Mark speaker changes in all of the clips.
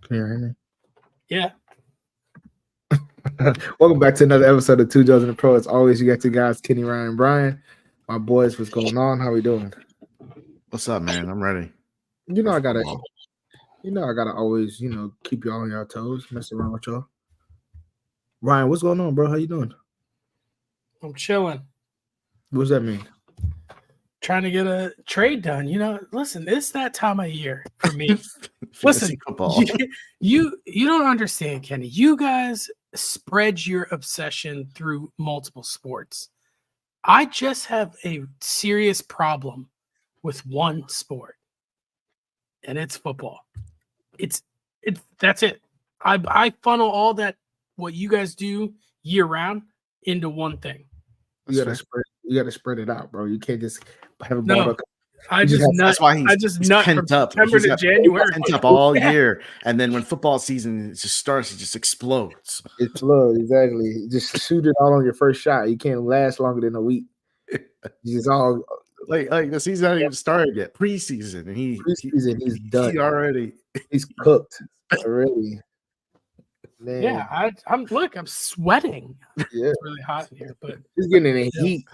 Speaker 1: Can you hear me?
Speaker 2: Yeah.
Speaker 1: Welcome back to another episode of Two Joes and the Pro. As always, you got two guys, Kenny, Ryan, and Brian. My boys, what's going on? How we doing?
Speaker 3: What's up, man? I'm ready.
Speaker 1: I gotta always, keep y'all on your toes, mess around with y'all. Ryan, what's going on, bro? How you doing?
Speaker 2: I'm chilling.
Speaker 1: What does that mean?
Speaker 2: Trying to get a trade done. Listen, it's that time of year for me. Listen, you don't understand, Kenny. You guys spread your obsession through multiple sports. I just have a serious problem with one sport, and it's football. That's it. I funnel all that what you guys do year round into one thing.
Speaker 1: You gotta spread it out, bro. You can't just have a ball.
Speaker 2: No, that's why he's
Speaker 3: pent up.
Speaker 2: September to January,
Speaker 3: pent up all year, and then when football season just starts, it just explodes.
Speaker 1: It explodes, exactly. Just shoot it all on your first shot. You can't last longer than a week. He's all
Speaker 3: like the season hasn't even started yet. Preseason, and
Speaker 1: he's done. He's cooked already. Man.
Speaker 2: Yeah, I'm sweating.
Speaker 1: Yeah,
Speaker 2: it's really hot in here, but
Speaker 1: he's getting in the heat.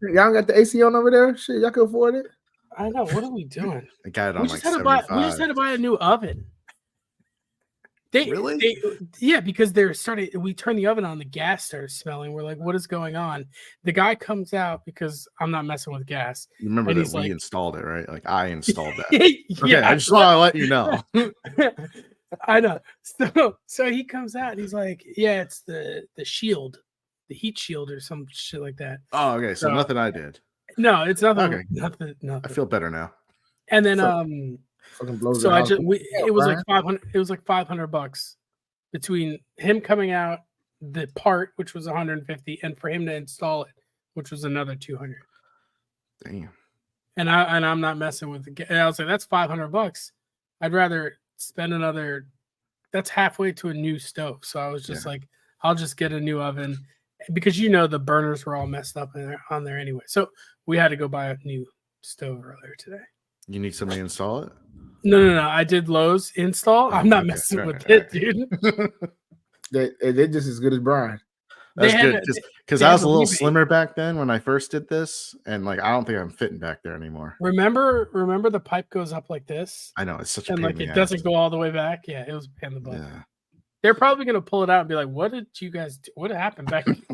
Speaker 1: Y'all got the AC on over there? Shit, y'all can afford it.
Speaker 2: I know. What are we doing?
Speaker 3: I got it on
Speaker 2: we just had to buy a new oven.
Speaker 3: Really?
Speaker 2: Yeah, because we turned the oven on, the gas started smelling. We're like, what is going on? The guy comes out because I'm not messing with gas.
Speaker 3: You remember that we installed it, right? Like I installed that.
Speaker 2: Yeah,
Speaker 3: okay, I just want to let you know.
Speaker 2: I know. So he comes out and he's like, yeah, it's the shield, the heat shield or some shit like that.
Speaker 3: Oh, okay. So nothing I did.
Speaker 2: No, it's nothing.
Speaker 3: Okay.
Speaker 2: Nothing.
Speaker 3: I feel better now.
Speaker 2: And then it was like 500. It was like $500 between him coming out, the part which was 150, and for him to install it, which was another 200.
Speaker 3: Damn.
Speaker 2: And I'm not messing with it. I was like, that's $500. I'd rather spend another. That's halfway to a new stove. So I was just like, I'll just get a new oven because the burners were all messed up on there anyway. So we had to go buy a new stove earlier today.
Speaker 3: You need somebody to install it?
Speaker 2: No. I did Lowe's install. I'm not messing with it, dude.
Speaker 1: They're just as good as Brian.
Speaker 3: That's good because I was a little slimmer back then when I first did this, and I don't think I'm fitting back there anymore.
Speaker 2: Remember the pipe goes up like this?
Speaker 3: I know, it's such a
Speaker 2: pain
Speaker 3: in
Speaker 2: in
Speaker 3: the
Speaker 2: it
Speaker 3: ass.
Speaker 2: Doesn't go all the way back. Yeah, it was a pain in the butt.
Speaker 3: Yeah.
Speaker 2: They're probably gonna pull it out and be like, "What did you guys do? What happened back?"
Speaker 3: Don't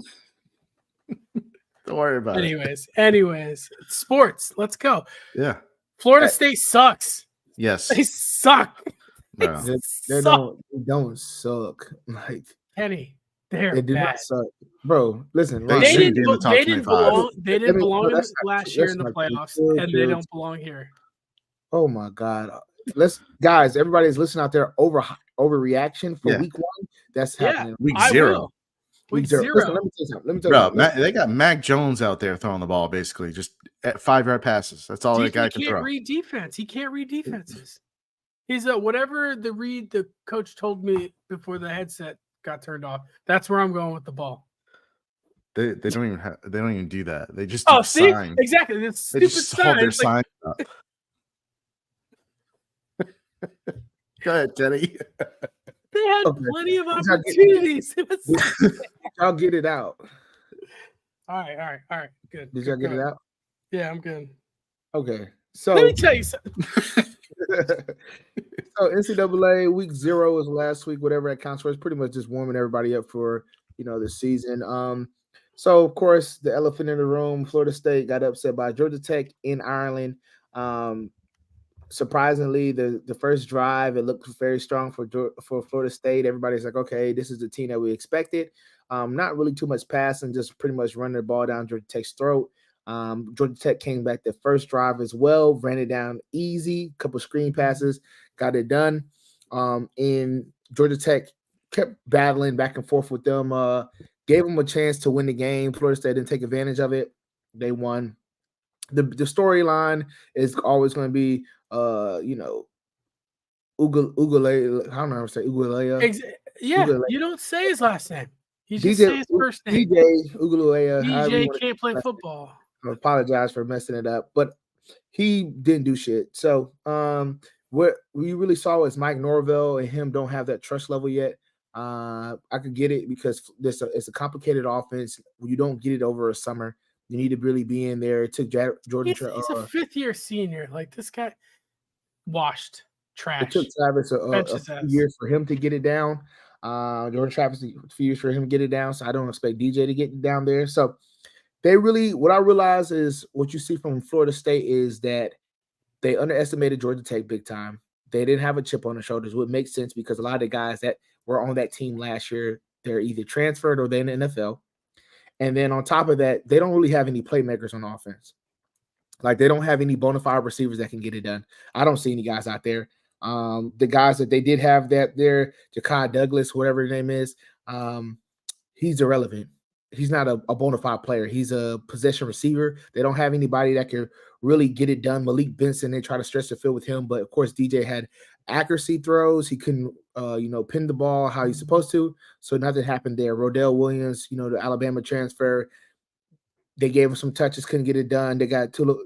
Speaker 3: worry about
Speaker 2: it. Anyways, sports. Let's go.
Speaker 3: Yeah.
Speaker 2: Florida State sucks.
Speaker 3: Yes,
Speaker 2: they suck.
Speaker 1: No. They don't suck. Like
Speaker 2: Kenny,
Speaker 1: they do
Speaker 2: bad.
Speaker 1: not suck, bro. Listen,
Speaker 2: they didn't belong. They didn't belong last year in the playoffs, and they don't belong here.
Speaker 1: Oh my God! Guys, everybody's listening out there. Overreaction for week 1. That's happening.
Speaker 3: Week 0.
Speaker 2: Week 0.
Speaker 1: Listen, let me tell you something.
Speaker 3: They got Mac Jones out there throwing the ball basically just at 5-yard passes. That's all that guy can throw.
Speaker 2: He can't read defense. He can't read defenses. He's whatever the coach told me before the headset got turned off. That's where I'm going with the ball.
Speaker 3: They don't even do that. They just
Speaker 2: signs. Exactly. They just hold
Speaker 3: their signs up. Go ahead, Teddy.
Speaker 2: They had plenty of opportunities.
Speaker 1: Y'all get it out.
Speaker 2: All right. Good.
Speaker 1: Did y'all get it out?
Speaker 2: Yeah, I'm good.
Speaker 1: Okay. So
Speaker 2: let me tell you something.
Speaker 1: So NCAA week 0 is last week, whatever that counts for. It's pretty much just warming everybody up for the season. So of course the elephant in the room, Florida State got upset by Georgia Tech in Ireland. Surprisingly, the first drive, it looked very strong for Florida State. Everybody's like, okay, this is the team that we expected. Not really too much passing, just pretty much running the ball down Georgia Tech's throat. Georgia Tech came back the first drive as well, ran it down easy, couple screen passes, got it done. And Georgia Tech kept battling back and forth with them, gave them a chance to win the game. Florida State didn't take advantage of it. They won. The storyline is always going to be, Ugalele. I don't know how to say Ugalele.
Speaker 2: Yeah, Ugalele. You don't say his last name. You just say his first name.
Speaker 1: DJ Ugalele.
Speaker 2: DJ can't play football.
Speaker 1: I apologize for messing it up, but he didn't do shit. So what we really saw is Mike Norvell and him don't have that trust level yet. I could get it because it's a complicated offense. You don't get it over a summer. You need to really be in there. It took Jordan.
Speaker 2: He's a fifth-year senior. Like, this guy washed trash.
Speaker 1: It took Travis a few years for him to get it down. Jordan Travis a few years for him to get it down. So I don't expect DJ to get down there. So what I realize is what you see from Florida State is that they underestimated Georgia Tech big time. They didn't have a chip on their shoulders, which makes sense because a lot of the guys that were on that team last year, they're either transferred or they're in the NFL. And then on top of that, they don't really have any playmakers on offense. Like, they don't have any bona fide receivers that can get it done. I don't see any guys out there. The guys that they did have that there, Ja'Kai Douglas, whatever his name is, he's irrelevant. He's not a bona fide player. He's a possession receiver. They don't have anybody that can really get it done. Malik Benson, they try to stretch the field with him, but of course DJ had accuracy throws. He couldn't, pin the ball how he's supposed to. So nothing happened there. Rodell Williams, the Alabama transfer, they gave him some touches, couldn't get it done. They got Tulifilia,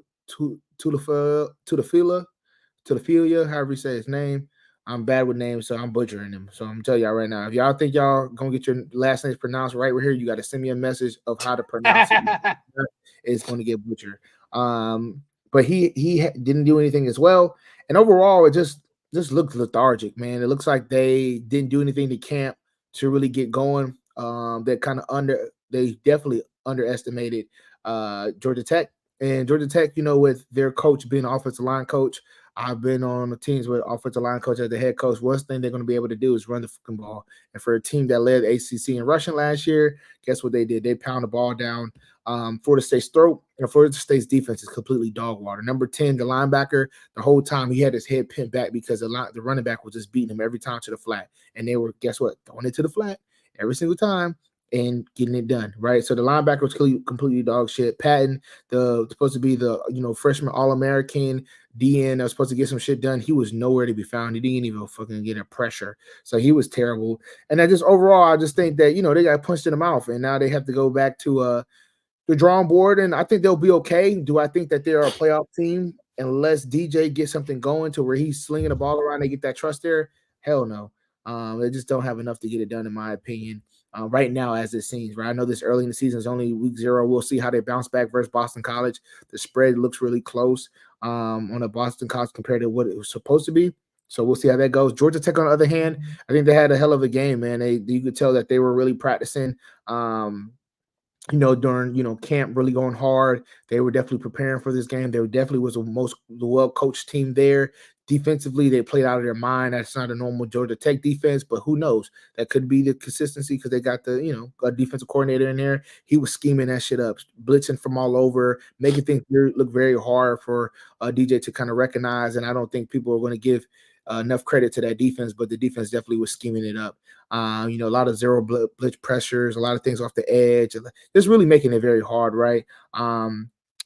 Speaker 1: however you say his name. I'm bad with names, so I'm butchering them. So I'm telling y'all right now, if y'all think y'all gonna get your last names pronounced right here, you got to send me a message of how to pronounce it. It's going to get butchered. But he didn't do anything as well, and overall, it just looked lethargic, man. It looks like they didn't do anything to camp to really get going. They definitely underestimated Georgia Tech, and Georgia Tech, with their coach being offensive line coach. I've been on the teams with offensive line coach as the head coach. One thing they're going to be able to do is run the fucking ball. And for a team that led ACC in rushing last year, guess what they did? They pound the ball down Florida State's throat. And Florida State's defense is completely dog water. Number 10, the linebacker, the whole time he had his head pinned back because the running back was just beating him every time to the flat. And they were, guess what? Throwing it to the flat every single time and getting it done, right? So the linebacker was completely dog shit. Patton, supposed to be the freshman All-American DN that was supposed to get some shit done, he was nowhere to be found. He didn't even fucking get a pressure. So he was terrible. And I just think that, they got punched in the mouth, and now they have to go back to the drawing board, and I think they'll be okay. Do I think that they're a playoff team unless DJ gets something going to where he's slinging the ball around, they get that trust there? Hell no. They just don't have enough to get it done, in my opinion. Right now, as it seems, right? I know this early in the season is only week 0. We'll see how they bounce back versus Boston College. The spread looks really close on a Boston College compared to what it was supposed to be. So we'll see how that goes. Georgia Tech, on the other hand, I think they had a hell of a game, man. You could tell that they were really practicing. During camp, really going hard. They were definitely preparing for this game. They definitely was the well-coached team there. Defensively, they played out of their mind. That's not a normal Georgia Tech defense, but who knows? That could be the consistency because they got a defensive coordinator in there. He was scheming that shit up, blitzing from all over, making things look very hard for DJ to kind of recognize. And I don't think people are going to give enough credit to that defense, but the defense definitely was scheming it up. A lot of zero blitz pressures, a lot of things off the edge, just really making it very hard, right?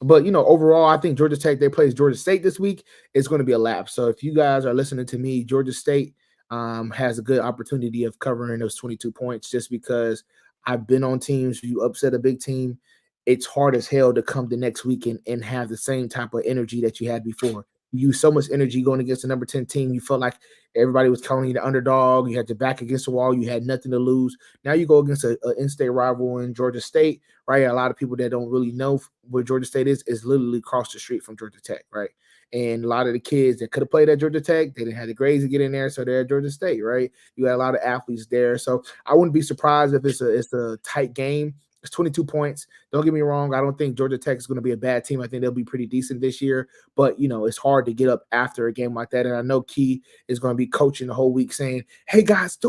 Speaker 1: But overall, I think Georgia Tech, they play Georgia State this week. It's going to be a lap. So if you guys are listening to me, Georgia State has a good opportunity of covering those 22 points just because I've been on teams. You upset a big team, it's hard as hell to come the next week and have the same type of energy that you had before. You used so much energy going against the number 10 team. You felt like everybody was calling you the underdog. You had your back against the wall. You had nothing to lose. Now you go against an in-state rival in Georgia State, right? A lot of people that don't really know where Georgia State is literally across the street from Georgia Tech, right? And a lot of the kids that could have played at Georgia Tech, they didn't have the grades to get in there, so they're at Georgia State, right? You had a lot of athletes there. So I wouldn't be surprised if it's a tight game. It's 22 points. Don't get me wrong. I don't think Georgia Tech is going to be a bad team. I think they'll be pretty decent this year. But, it's hard to get up after a game like that. And I know Key is going to be coaching the whole week saying, hey, guys,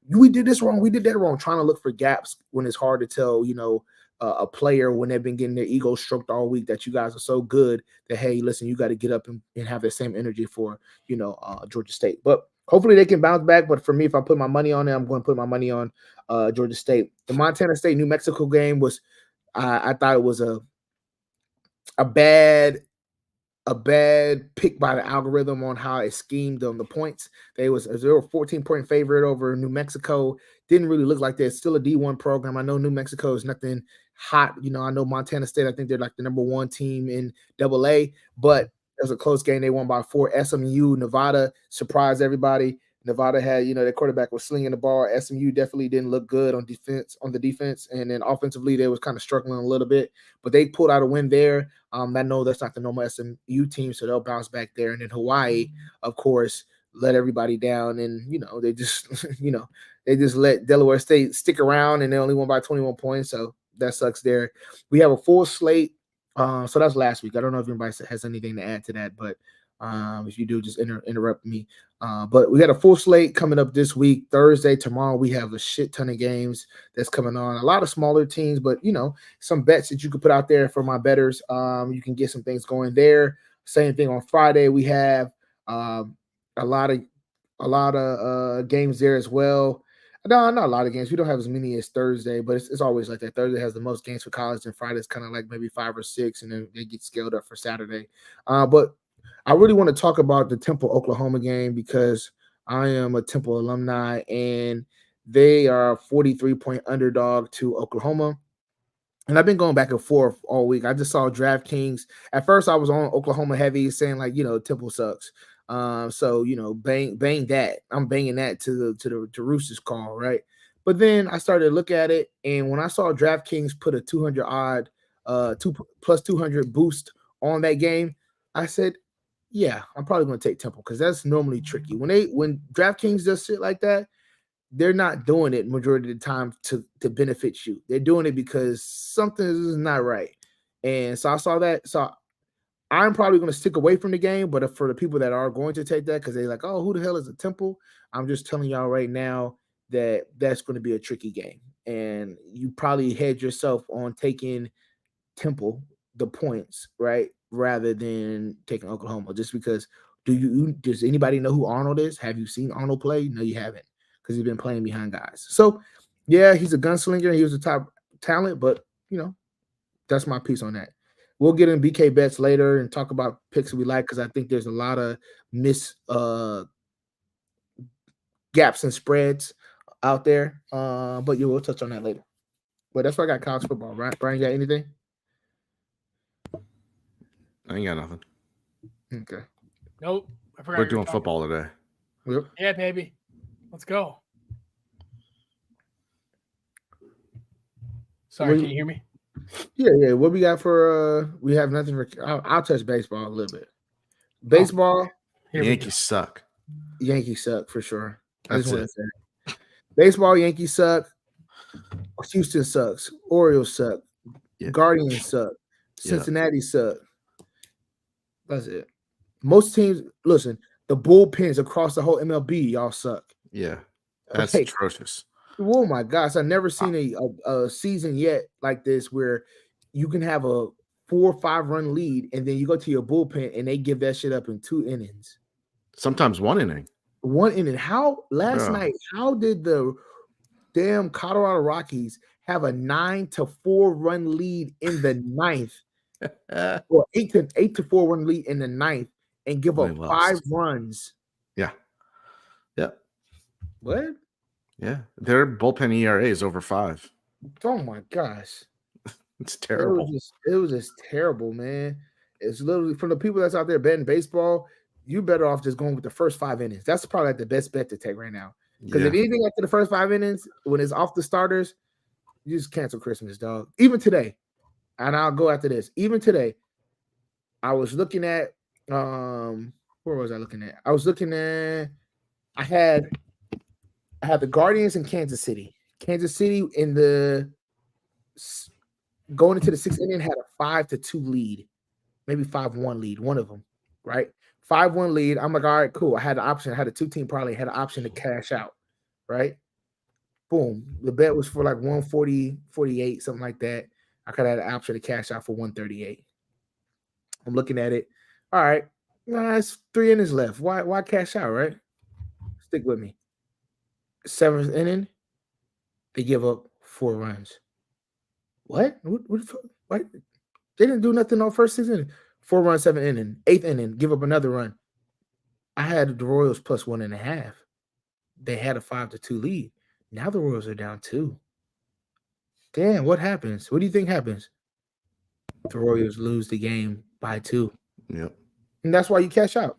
Speaker 1: we did this wrong. We did that wrong. Trying to look for gaps when it's hard to tell, a player when they've been getting their ego stroked all week that you guys are so good that, hey, listen, you got to get up and have that same energy for, Georgia State. But hopefully they can bounce back. But for me, if I put my money on it, I'm going to put my money on Georgia State. The Montana State New Mexico game was, I thought it was a bad pick by the algorithm on how it schemed on the points. They were a 14-point favorite over New Mexico. Didn't really look like that. It's still a D1 program. I know New Mexico is nothing hot. I know Montana State, I think they're like the number 1 team in AA, but was a close game. They won by 4. SMU, Nevada surprised everybody. Nevada had, their quarterback was slinging the ball. SMU definitely didn't look good on the defense. And then offensively, they was kind of struggling a little bit, but they pulled out a win there. I know that's not the normal SMU team, so they'll bounce back there. And then Hawaii, of course, let everybody down. And, they just, they just let Delaware State stick around, and they only won by 21 points. So that sucks there. We have a full slate. So that's last week. I don't know if anybody has anything to add to that, but if you do, just interrupt me. But we got a full slate coming up this week. Thursday, tomorrow, we have a shit ton of games that's coming on. A lot of smaller teams, but some bets that you could put out there for my bettors. You can get some things going there. Same thing on Friday. We have a lot of games there as well. No, not a lot of games. We don't have as many as Thursday, but it's always like that. Thursday has the most games for college, and Friday's kind of like maybe 5 or 6, and then they get scaled up for Saturday. But I really want to talk about the Temple, Oklahoma game because I am a Temple alumni, and they are a 43-point underdog to Oklahoma. And I've been going back and forth all week. I just saw DraftKings. At first, I was on Oklahoma heavy, saying like, Temple sucks. So bang that. I'm banging that to Roosters call, right? But then I started to look at it, and when I saw DraftKings put a 200 odd, 200 boost on that game, I said, yeah, I'm probably going to take Temple because that's normally tricky. When DraftKings does shit like that, they're not doing it majority of the time to benefit you. They're doing it because something is not right. And so I saw that. So I'm probably going to stick away from the game, but for the people that are going to take that because they're like, oh, who the hell is a Temple? I'm just telling y'all right now that that's going to be a tricky game. And you probably hedge yourself on taking Temple, the points, right, rather than taking Oklahoma, just because does anybody know who Arnold is? Have you seen Arnold play? No, you haven't, because he's been playing behind guys. So, yeah, he's a gunslinger. He was a top talent, but, that's my piece on that. We'll get in BK bets later and talk about picks we like because I think there's a lot of gaps and spreads out there. But yeah, we'll touch on that later. But that's why I got college football, right? Brian, you got anything?
Speaker 3: I ain't got nothing.
Speaker 2: Okay. Nope. I forgot.
Speaker 3: We're doing football today.
Speaker 1: Yep.
Speaker 2: Yeah, baby. Let's go. Sorry, can you hear me?
Speaker 1: Yeah. What we got for we have nothing for I'll touch baseball a little bit. Baseball.
Speaker 3: Yankees suck.
Speaker 1: Yankees suck for sure. I
Speaker 3: That's
Speaker 1: just want to say that. Baseball, Yankees suck. Houston sucks. Orioles suck. Yeah. Guardians suck. Cincinnati suck. That's it. Most teams, listen, the bullpens across the whole MLB, y'all suck.
Speaker 3: Yeah. That's atrocious.
Speaker 1: Oh my gosh. I've never seen a season yet like this where you can have a 4 or 5 run lead and then you go to your bullpen and they give that shit up in 2 innings.
Speaker 3: Sometimes 1 inning.
Speaker 1: 1 inning. Last night, how did the damn Colorado Rockies have a 9-4 run lead in the 9th? Or 8-4 run lead in the 9th and give up 5 runs.
Speaker 3: Yeah. Yep.
Speaker 1: What?
Speaker 3: Yeah. Their bullpen ERA is over 5.
Speaker 1: Oh my gosh.
Speaker 3: It's terrible.
Speaker 1: It was just terrible, man. It's literally from the people that's out there betting baseball, you better off just going with the first 5 innings. That's probably like the best bet to take right now. Because if anything after the first 5 innings, when it's off the starters, you just cancel Christmas, dog. Even today. And I'll go after this. Even today, I was looking at where was I looking at? I had the Guardians in Kansas City. Kansas City in the going into the 6th inning had a 5-2 lead, maybe 5-1 lead, one of them, right? 5-1 lead. I'm like, all right, cool. I had the option. I had a 2-team parlay. Had an option to cash out, right? Boom. The bet was for like 140, 48, something like that. I could have had an option to cash out for 138. I'm looking at it. All right. It's 3 innings left. Why cash out, right? Stick with me. 7th inning, they give up 4 runs. What? What? They didn't do nothing on first 6 innings. 4 runs, 7th inning. 8th inning, give up another run. I had the Royals plus 1.5. They had a 5-2 lead. Now the Royals are down 2. Damn, what happens? What do you think happens? The Royals lose the game by 2.
Speaker 3: Yep.
Speaker 1: and that's why you cash out.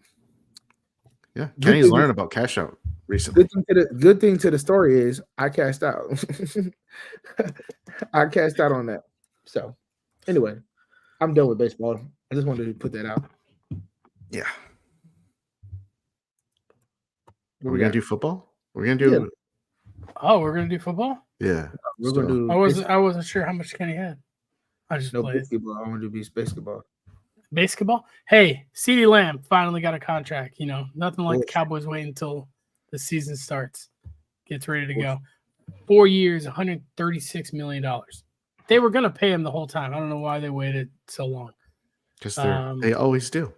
Speaker 3: Yeah, Kenny's learned about cash out recently.
Speaker 1: Good thing to the story is I cashed out. I cashed out on that. So, anyway, I'm done with baseball. I just wanted to put that out.
Speaker 3: Yeah. Are we gonna do football? We're gonna do.
Speaker 2: Yeah. Oh, we're gonna do football.
Speaker 3: Yeah,
Speaker 1: we're gonna do.
Speaker 2: I wasn't sure how much Kenny had. I just played
Speaker 1: basketball. I want to do basketball.
Speaker 2: Basketball. Hey, CeeDee Lamb finally got a contract. You know, nothing like the Cowboys waiting until the season starts, gets ready to go. 4 years, $136 million. They were gonna pay him the whole time. I don't know why they waited so long.
Speaker 3: Because they always do.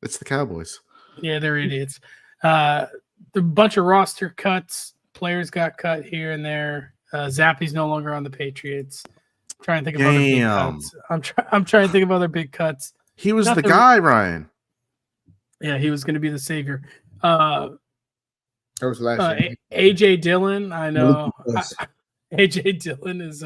Speaker 3: It's the Cowboys.
Speaker 2: Yeah, they're idiots. The bunch of roster cuts, players got cut here and there. Zappi's no longer on the Patriots. I'm trying to think of other big cuts. I'm trying to think of other big cuts.
Speaker 3: He was the guy, Ryan.
Speaker 2: Yeah, he was going to be the savior.
Speaker 1: That was last year.
Speaker 2: AJ Dillon, I know. AJ Dillon is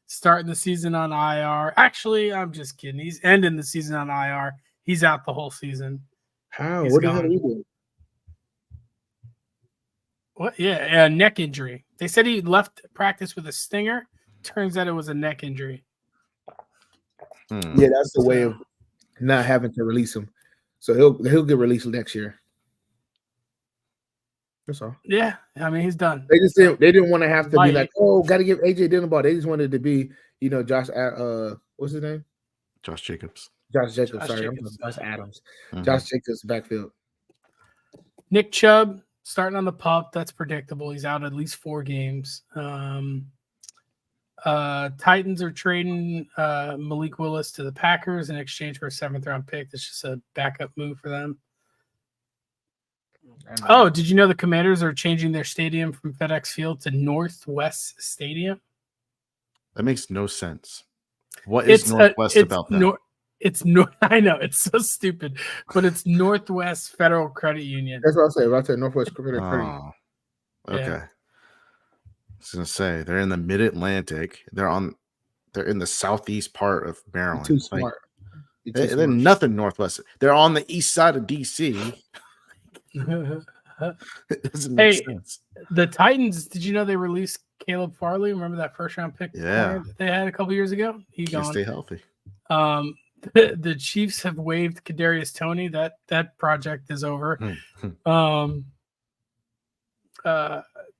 Speaker 2: starting the season on IR. Actually, I'm just kidding. He's ending the season on IR. He's out the whole season.
Speaker 1: How? What the hell he did?
Speaker 2: What? Yeah, a neck injury. They said he left practice with a stinger. Turns out it was a neck injury.
Speaker 1: Yeah, that's the way of not having to release him. So he'll get released next year. That's all.
Speaker 2: Yeah, I mean he's done.
Speaker 1: They didn't want to have to be like, oh, got to give AJ Dillon the ball. They just wanted to be, Josh. What's his name?
Speaker 3: Josh Jacobs.
Speaker 1: Josh Adams. Mm-hmm. Josh Jacobs backfield.
Speaker 2: Nick Chubb starting on the pup. That's predictable. He's out at least 4 games. Titans are trading Malik Willis to the Packers in exchange for a 7th-round pick. That's just a backup move for them. Oh, did you know the Commanders are changing their stadium from FedEx Field to Northwest Stadium?
Speaker 3: That makes no sense. What is Northwest about that?
Speaker 2: I know it's so stupid, but it's Northwest Federal Credit Union.
Speaker 1: That's what I say about that Northwest Credit Union.
Speaker 3: Okay. Yeah. I was gonna say they're in the Mid-Atlantic. They're in the southeast part of Maryland.
Speaker 1: Too smart.
Speaker 3: They're nothing northwest. They're on the east side of DC. It doesn't make sense.
Speaker 2: The Titans. Did you know they released Caleb Farley? Remember that 1st-round pick?
Speaker 3: Yeah,
Speaker 2: they had a couple years ago. He
Speaker 3: can't stay healthy.
Speaker 2: The Chiefs have waived Kadarius Toney. That project is over.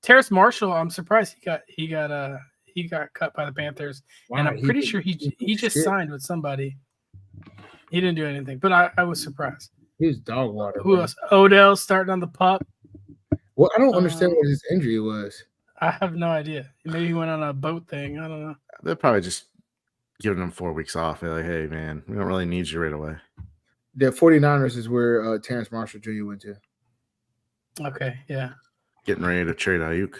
Speaker 2: Terrace Marshall, I'm surprised he got cut by the Panthers, and I'm pretty sure he just signed with somebody. He didn't do anything, but I was surprised.
Speaker 1: He was dog water.
Speaker 2: Who else? Odell starting on the pup.
Speaker 1: Well, I don't understand what his injury was.
Speaker 2: I have no idea. Maybe he went on a boat thing. I don't know.
Speaker 3: They're probably just giving him 4 weeks off. They're like, hey, man, we don't really need you right away.
Speaker 1: The 49ers is where Terrence Marshall Jr. went to.
Speaker 2: Okay, yeah.
Speaker 3: Getting ready to trade Ayuk.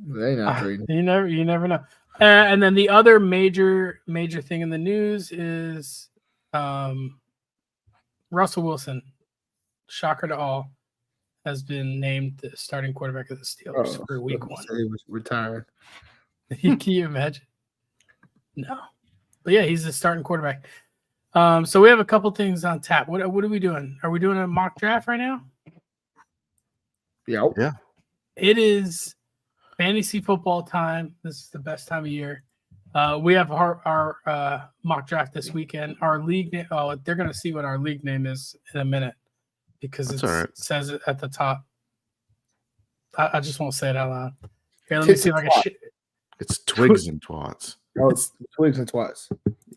Speaker 1: They not trading.
Speaker 2: You never know. And then the other major thing in the news is Russell Wilson, shocker to all, has been named the starting quarterback of the Steelers for week 1.
Speaker 1: He was retired.
Speaker 2: Can you imagine? No. But yeah, he's the starting quarterback. So we have a couple things on tap. What are we doing? Are we doing a mock draft right now?
Speaker 1: Yeah.
Speaker 2: It is fantasy football time. This is the best time of year. We have our mock draft this weekend. Our league name. Oh, they're going to see what our league name is in a minute because it says it at the top. I just won't say it out loud. Here, let me see if I can.
Speaker 3: It's Twigs and Twats.
Speaker 1: Oh, it's Twigs and Twats.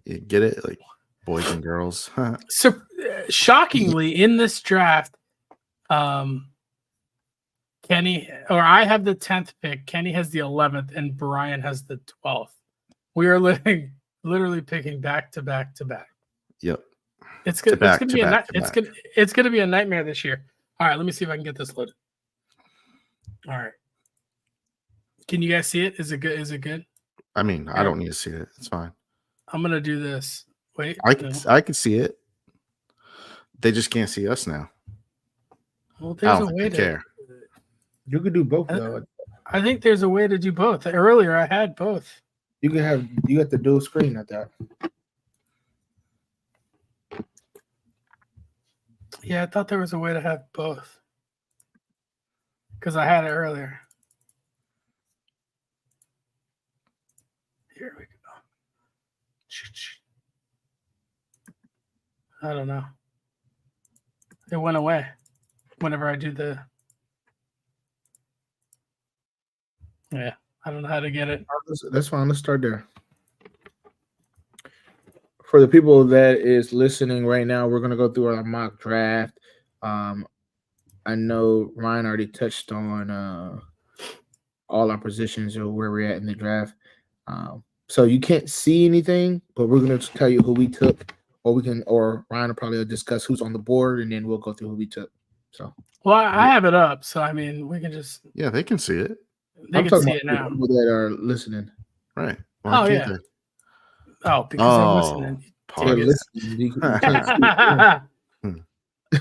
Speaker 3: You get it, like boys and girls.
Speaker 2: So, shockingly, in this draft, Kenny, or I have the 10th pick. Kenny has the 11th, and Brian has the 12th. We are literally picking back to back to back.
Speaker 3: Yep.
Speaker 2: It's going to be a nightmare this year. All right, let me see if I can get this loaded. All right. Can you guys see it? Is it good? Is it good?
Speaker 3: I mean, I don't need to see it. It's fine.
Speaker 2: I'm gonna do this. Wait.
Speaker 3: I can see it. They just can't see us now.
Speaker 2: Well, there's a way to
Speaker 3: care.
Speaker 1: You could do both though.
Speaker 2: I think there's a way to do both. Earlier I had both.
Speaker 1: You got the dual screen at that.
Speaker 2: Yeah, I thought there was a way to have both. Because I had it earlier. Here we go. I don't know. It went away whenever I do the. Yeah, I don't know how to get it.
Speaker 1: That's fine. Let's start there. For the people that is listening right now, we're gonna go through our mock draft. I know Ryan already touched on all our positions or where we're at in the draft. So you can't see anything, but we're gonna tell you who we took, or Ryan will probably discuss who's on the board, and then we'll go through who we took. So,
Speaker 2: well, I have it up, so I mean, we can just.
Speaker 3: Yeah, they can see it.
Speaker 2: They can see it now.
Speaker 1: People that are listening,
Speaker 3: right?
Speaker 2: Oh yeah. They? Oh, because they're listening.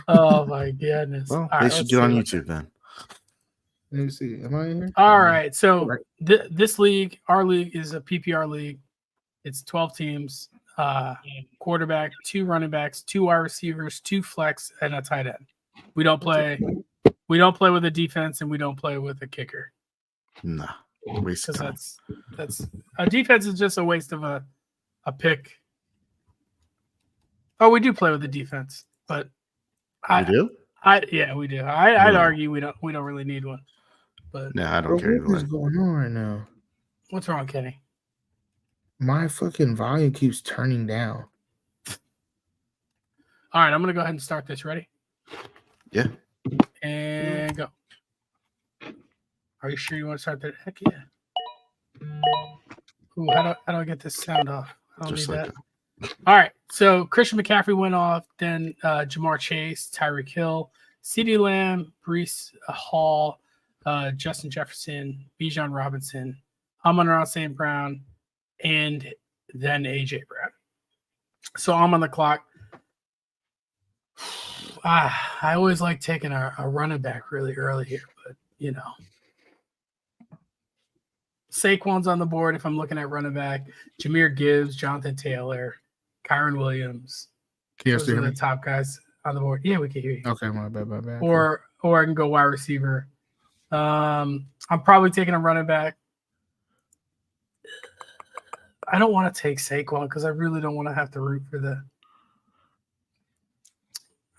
Speaker 2: Oh my goodness!
Speaker 3: Well, they should get on YouTube then.
Speaker 1: Let me see. Am I in here?
Speaker 2: All right. So this league, our league, is a PPR league. It's 12 teams, quarterback, 2 running backs, 2 wide receivers, 2 flex, and a tight end. We don't play with a defense, and we don't play with a kicker.
Speaker 3: Nah,
Speaker 2: because that's a defense is just a waste of a pick. Oh, we do play with the defense, but
Speaker 3: we do.
Speaker 2: Yeah, we do. I'd argue we don't really need one. But
Speaker 3: no, I don't care.
Speaker 1: What is going on right now?
Speaker 2: What's wrong, Kenny?
Speaker 1: My fucking volume keeps turning down.
Speaker 2: All right, I'm gonna go ahead and start this. Ready?
Speaker 3: Yeah.
Speaker 2: And go. Are you sure you want to start that? Heck yeah. Ooh, how do I get this sound off? I don't need that. All right. So Christian McCaffrey went off. Then Jamar Chase, Tyreek Hill, CeeDee Lamb, Breece Hall, Justin Jefferson, Bijan Robinson, Amon-Ra St. Brown, and then AJ Brown. So I'm on the clock. I always like taking a running back really early here, but you know. Saquon's on the board if I'm looking at running back. Jahmyr Gibbs, Jonathan Taylor, Kyron Williams. Those are the top guys on the board. Yeah, we can hear you.
Speaker 1: Okay, my bad.
Speaker 2: Or I can go wide receiver. I'm probably taking a running back. I don't want to take Saquon because I really don't want to have to root for the.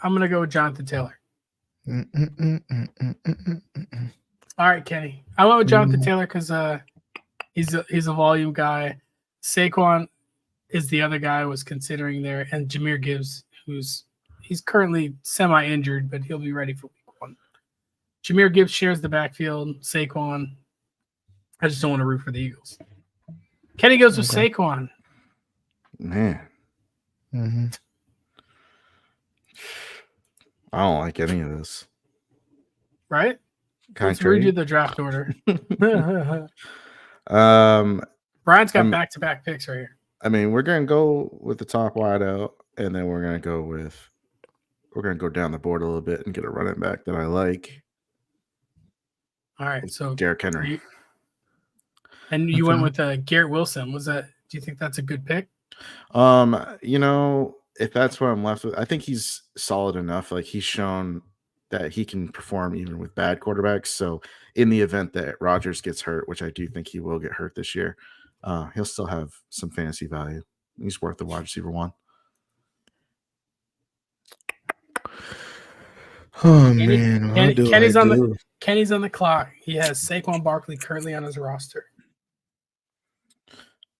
Speaker 2: I'm going to go with Jonathan Taylor. All right, Kenny. I went with Jonathan Taylor because he's a volume guy. Saquon is the other guy I was considering there, and Jahmyr Gibbs, he's currently semi-injured, but he'll be ready for week 1. Jahmyr Gibbs shares the backfield. Saquon, I just don't want to root for the Eagles. Kenny goes with Saquon.
Speaker 3: Man. Mm-hmm. I don't like any of this.
Speaker 2: Right? Let's redo the draft order. Brian's got back-to-back picks right here.
Speaker 3: I mean, we're gonna go with the top wide out, and then we're gonna go down the board a little bit and get a running back that I like.
Speaker 2: All right, so
Speaker 3: Derrick Henry.
Speaker 2: You went with Garrett Wilson. Do you think that's a good pick?
Speaker 3: If that's what I'm left with, I think he's solid enough. Like, he's shown that he can perform even with bad quarterbacks. So in the event that Rodgers gets hurt, which I do think he will get hurt this year, he'll still have some fantasy value. He's worth the wide receiver 1.
Speaker 1: Oh man,
Speaker 2: Kenny's on the clock. He has Saquon Barkley currently on his roster.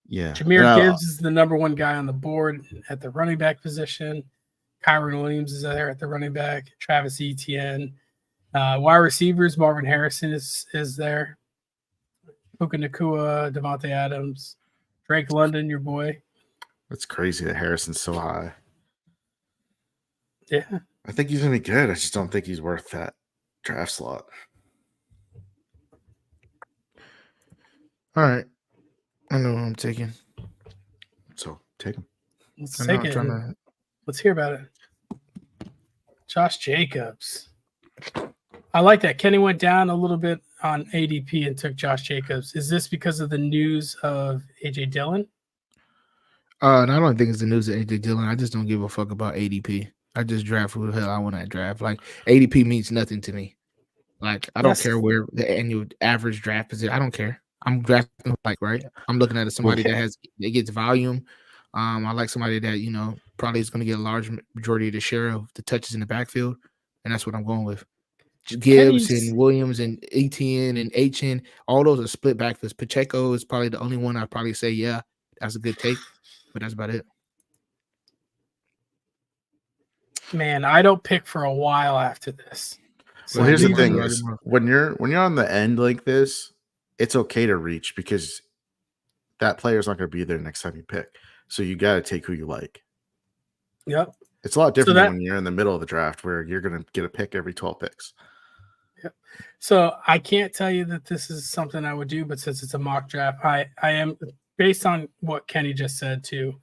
Speaker 3: Yeah.
Speaker 2: Jahmyr Gibbs is the number 1 guy on the board at the running back position. Kyron Williams is there at the running back. Travis Etienne. Wide receivers, Marvin Harrison is there. Puka Nacua, Devontae Adams. Drake London, your boy.
Speaker 3: That's crazy that Harrison's so high.
Speaker 2: Yeah.
Speaker 3: I think he's going to be good. I just don't think he's worth that draft slot.
Speaker 1: All right. I know what I'm taking.
Speaker 3: So take him.
Speaker 2: Let's take it. Let's hear about it. Josh Jacobs. I like that. Kenny went down a little bit on ADP and took Josh Jacobs. Is this because of the news of AJ Dillon?
Speaker 1: And I don't think it's the news of AJ Dillon. I just don't give a fuck about ADP. I just draft who the hell I want to draft. Like ADP means nothing to me. Like I don't care where the annual average draft is. I don't care. I'm drafting right. I'm looking at somebody that gets volume. I like somebody that probably is going to get a large majority of the share of the touches in the backfield, and that's what I'm going with. Gibbs and Williams and Etienne and HN, all those are split backfields. Pacheco is probably the only one I'd probably say, yeah, that's a good take, but that's about it.
Speaker 2: Man, I don't pick for a while after this.
Speaker 3: So here's the thing: is when you're on the end like this, it's okay to reach because that player's not going to be there next time you pick. So you got to take who you like.
Speaker 2: Yep.
Speaker 3: It's a lot different than when you're in the middle of the draft where you're going to get a pick every 12 picks.
Speaker 2: Yep. So I can't tell you that this is something I would do, but since it's a mock draft, I am, based on what Kenny just said too,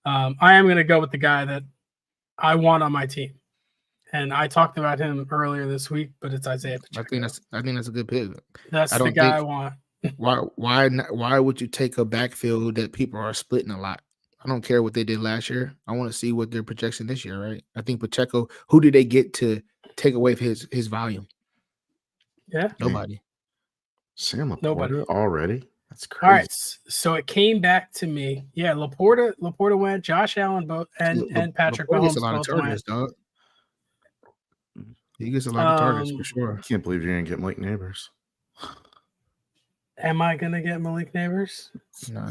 Speaker 2: I am going to go with the guy that I want on my team. And I talked about him earlier this week, but it's Isaiah Pacheco.
Speaker 1: I think that's a good pick.
Speaker 2: That's the guy I want.
Speaker 1: Why would you take a backfield that people are splitting a lot? I don't care what they did last year. I want to see what their projection this year, right? I think Pacheco, who did they get to take away his volume?
Speaker 2: Yeah.
Speaker 1: Nobody.
Speaker 3: Sam Laporta already? That's crazy.
Speaker 2: All right. So it came back to me. Yeah, Laporta went, Josh Allen both and Patrick Mahomes
Speaker 1: gets a lot of targets, dog. He gets a lot of targets for sure.
Speaker 3: I can't believe you're gonna get Malik Neighbors.
Speaker 2: Am I gonna get Malik Neighbors?
Speaker 1: No,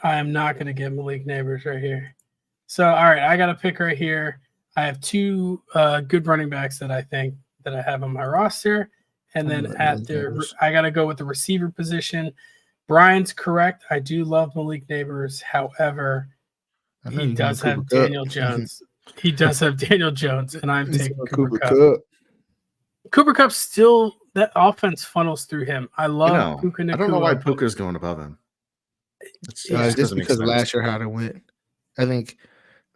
Speaker 2: I am not gonna get Malik Neighbors right here. So all right, I got a pick right here. I have two good running backs that I think that I have on my roster, and then I gotta go with the receiver position. Brian's correct. I do love Malik Neighbors. However, he does have Daniel Jones. He does have Daniel Jones, and I'm taking Cooper Kupp. Cooper Kupp still, that offense funnels through him. I love Puka Nacua.
Speaker 3: I don't know why Puka's going above him.
Speaker 1: Just because last year how it went. I think.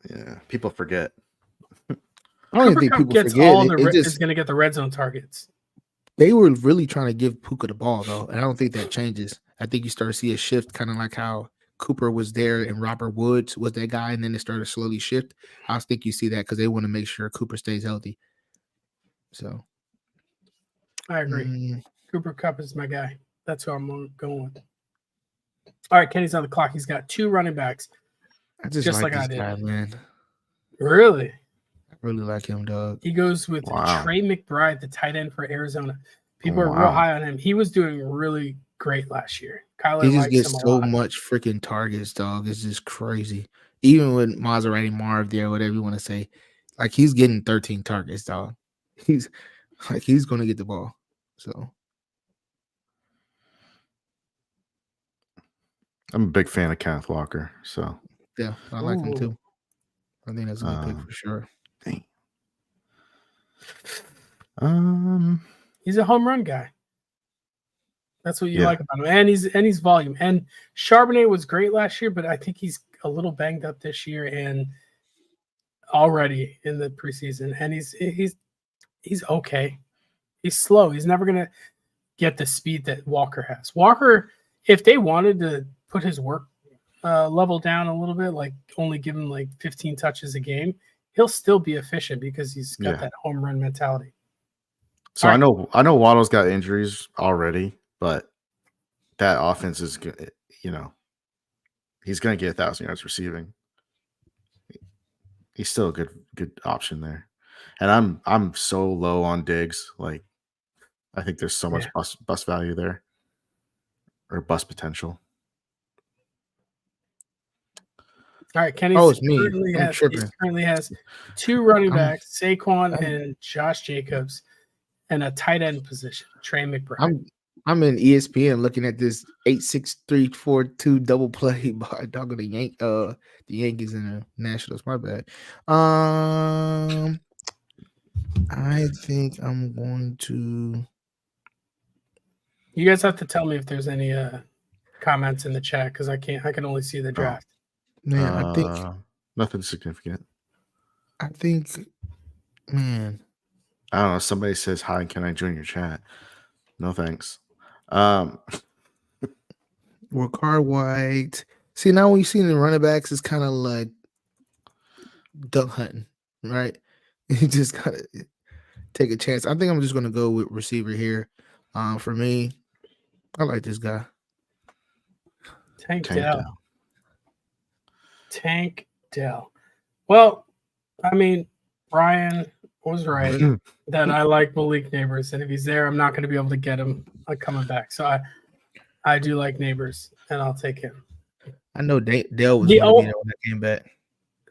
Speaker 3: Yeah, people forget.
Speaker 1: I don't think people
Speaker 2: gets
Speaker 1: forget.
Speaker 2: Is going to get the red zone targets.
Speaker 1: They were really trying to give Puka the ball, though, and I don't think that changes. I think you start to see a shift, kind of like how Cooper was there and Robert Woods was that guy, and then it started to slowly shift. I think you see that because they want to make sure Cooper stays healthy. So
Speaker 2: I agree. Cooper Kupp is my guy. That's who I'm going with. All right, Kenny's on the clock. He's got two running backs.
Speaker 1: I just like this guy, man.
Speaker 2: Really?
Speaker 1: I really like him, dog.
Speaker 2: He goes with Trey McBride, the tight end for Arizona. People are real high on him. He was doing really great last year. Kyler
Speaker 1: he just gets so much freaking targets, dog. It's just crazy. Even with Maserati Marv there, whatever you want to say, like he's getting 13 targets, dog. He's going to get the ball. So
Speaker 3: I'm a big fan of Kenneth Walker. So
Speaker 1: yeah, I like him too. I think that's a good pick for sure.
Speaker 2: He's a home run guy. That's what you like about him, and he's volume. And Charbonnet was great last year, but I think he's a little banged up this year and already in the preseason. And he's okay. He's slow. He's never gonna get the speed that Walker has. Walker, if they wanted to put his work level down a little bit, like only give him like 15 touches a game, he'll still be efficient because he's got that home run mentality.
Speaker 3: So I know Waddle's got injuries already, but that offense is good. He's going to get 1,000 yards receiving. He's still a good option there. And I'm so low on Diggs. Like, I think there's so much bust value there, or bust potential.
Speaker 2: All right, Kenny currently has two running backs, Saquon and Josh Jacobs, and a tight end position, Trey McBride.
Speaker 1: I'm in ESPN looking at this 8-6-3-4-2 double play by dog of the Yankees and the Nationals. My bad. I think I'm going to.
Speaker 2: You guys have to tell me if there's any comments in the chat because I can only see the draft.
Speaker 1: Man, I think
Speaker 3: nothing significant.
Speaker 1: I think, man.
Speaker 3: I don't know. Somebody says, "Hi, can I join your chat?" No, thanks.
Speaker 1: Ricard White. See, now when you see the running backs, it's kind of like duck hunting. right? You just gotta take a chance. I think I'm just gonna go with receiver here. For me, I like this guy.
Speaker 2: Tank
Speaker 3: Tank
Speaker 2: Dell.
Speaker 3: Dell.
Speaker 2: Tank Dell. Well, I mean, Brian was right that I like Malik Neighbors, and if he's there, I'm not going to be able to get him coming back. So I do like Neighbors, and I'll take him.
Speaker 1: I know Dell was going to be there when I came back.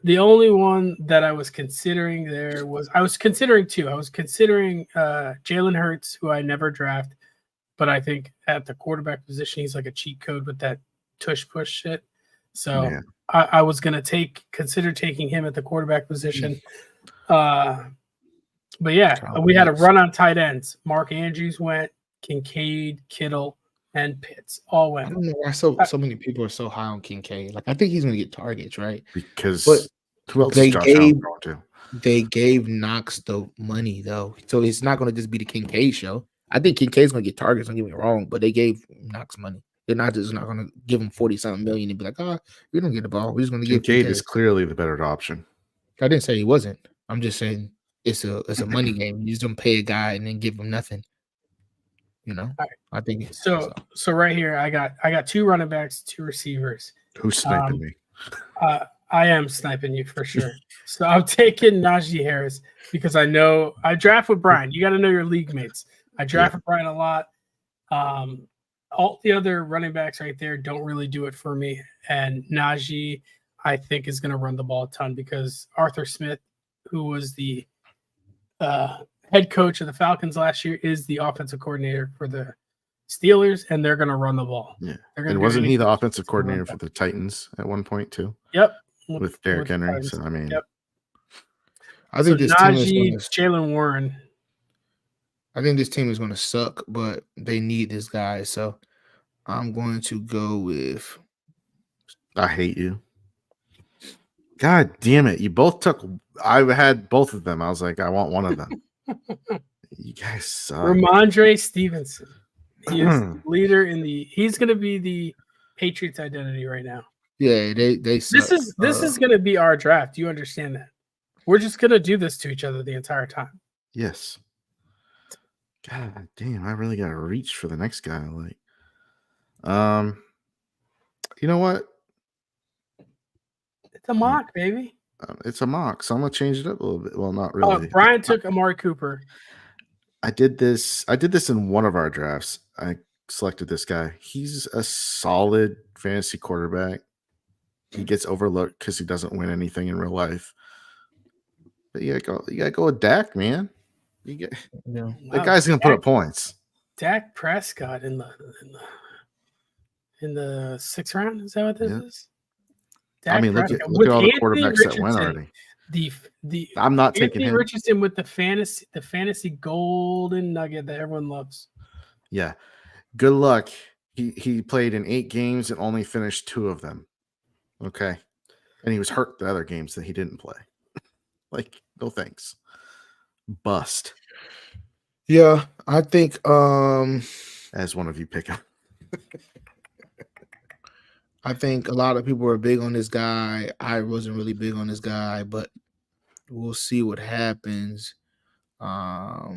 Speaker 2: The only one that I was considering there was I was considering two. I was considering Jalen Hurts, who I never draft, but I think at the quarterback position, he's like a cheat code with that tush push shit. So
Speaker 3: Yeah.
Speaker 2: I was gonna consider taking him at the quarterback position. But yeah, we had a run on tight ends. Mark Andrews went, Kincaid, Kittle, and Pitts all went.
Speaker 1: I don't know why so many people are so high on Kincaid. Like I think he's gonna get targets, right?
Speaker 3: Because
Speaker 1: But
Speaker 3: who else is Josh Allen going to?
Speaker 1: They gave Knox the money though, so it's not gonna just be the Kincaid show. I think Kincaid's gonna get targets. Don't get me wrong, but they gave Knox money. They're not gonna give him 40-something million and be like, we don't get the ball. We're just gonna give
Speaker 3: Kincaid is clearly the better option.
Speaker 1: I didn't say he wasn't. I'm just saying it's a money game. You just don't pay a guy and then give him nothing. You know,
Speaker 2: right.
Speaker 1: I think
Speaker 2: so. So right here, I got two running backs, two receivers.
Speaker 3: Who's sniping me?
Speaker 2: I am sniping you for sure. So I'm taking Najee Harris because I know I draft with Brian. You got to know your league mates. I draft with Brian a lot. All the other running backs right there don't really do it for me. And Najee, I think, is going to run the ball a ton because Arthur Smith, who was the head coach of the Falcons last year, is the offensive coordinator for the Steelers, and they're going to run the ball.
Speaker 3: Yeah. And wasn't he the offensive coordinator for the Titans at one point too?
Speaker 2: Yep.
Speaker 3: With Derrick Henry. So, I mean,
Speaker 1: I think this
Speaker 2: Najee,
Speaker 1: team is
Speaker 2: Jalen Warren.
Speaker 1: I think this team is going to suck, but they need this guy. So I'm going to go with.
Speaker 3: I hate you. God damn it. You both took. I had both of them. I was like, I want one of them. You guys suck.
Speaker 2: Ramondre Stevenson. He is leader in he's going to be the Patriots identity right now.
Speaker 1: Yeah, they suck.
Speaker 2: This is going to be our draft. You understand that? We're just going to do this to each other the entire time.
Speaker 3: Yes. God damn, I really got to reach for the next guy. Like, you know what?
Speaker 2: It's a mock, baby.
Speaker 3: It's a mock, so I'm gonna change it up a little bit. Well, not really.
Speaker 2: Brian took Amari Cooper.
Speaker 3: I did this in one of our drafts. I selected this guy. He's a solid fantasy quarterback. He gets overlooked because he doesn't win anything in real life. But you gotta go with Dak, man. That guy's gonna put up points.
Speaker 2: Dak Prescott in the 6th round. Is that what this is?
Speaker 3: Dak look at all the quarterbacks that went already. I'm not taking him.
Speaker 2: Richardson with the fantasy golden nugget that everyone loves.
Speaker 3: Yeah, good luck. He played in 8 games and only finished 2 of them. Okay, and he was hurt the other games that he didn't play. Like, no thanks. Bust.
Speaker 1: Yeah, I think
Speaker 3: as one of you pick him.
Speaker 1: I think a lot of people were big on this guy. I wasn't really big on this guy, but we'll see what happens. How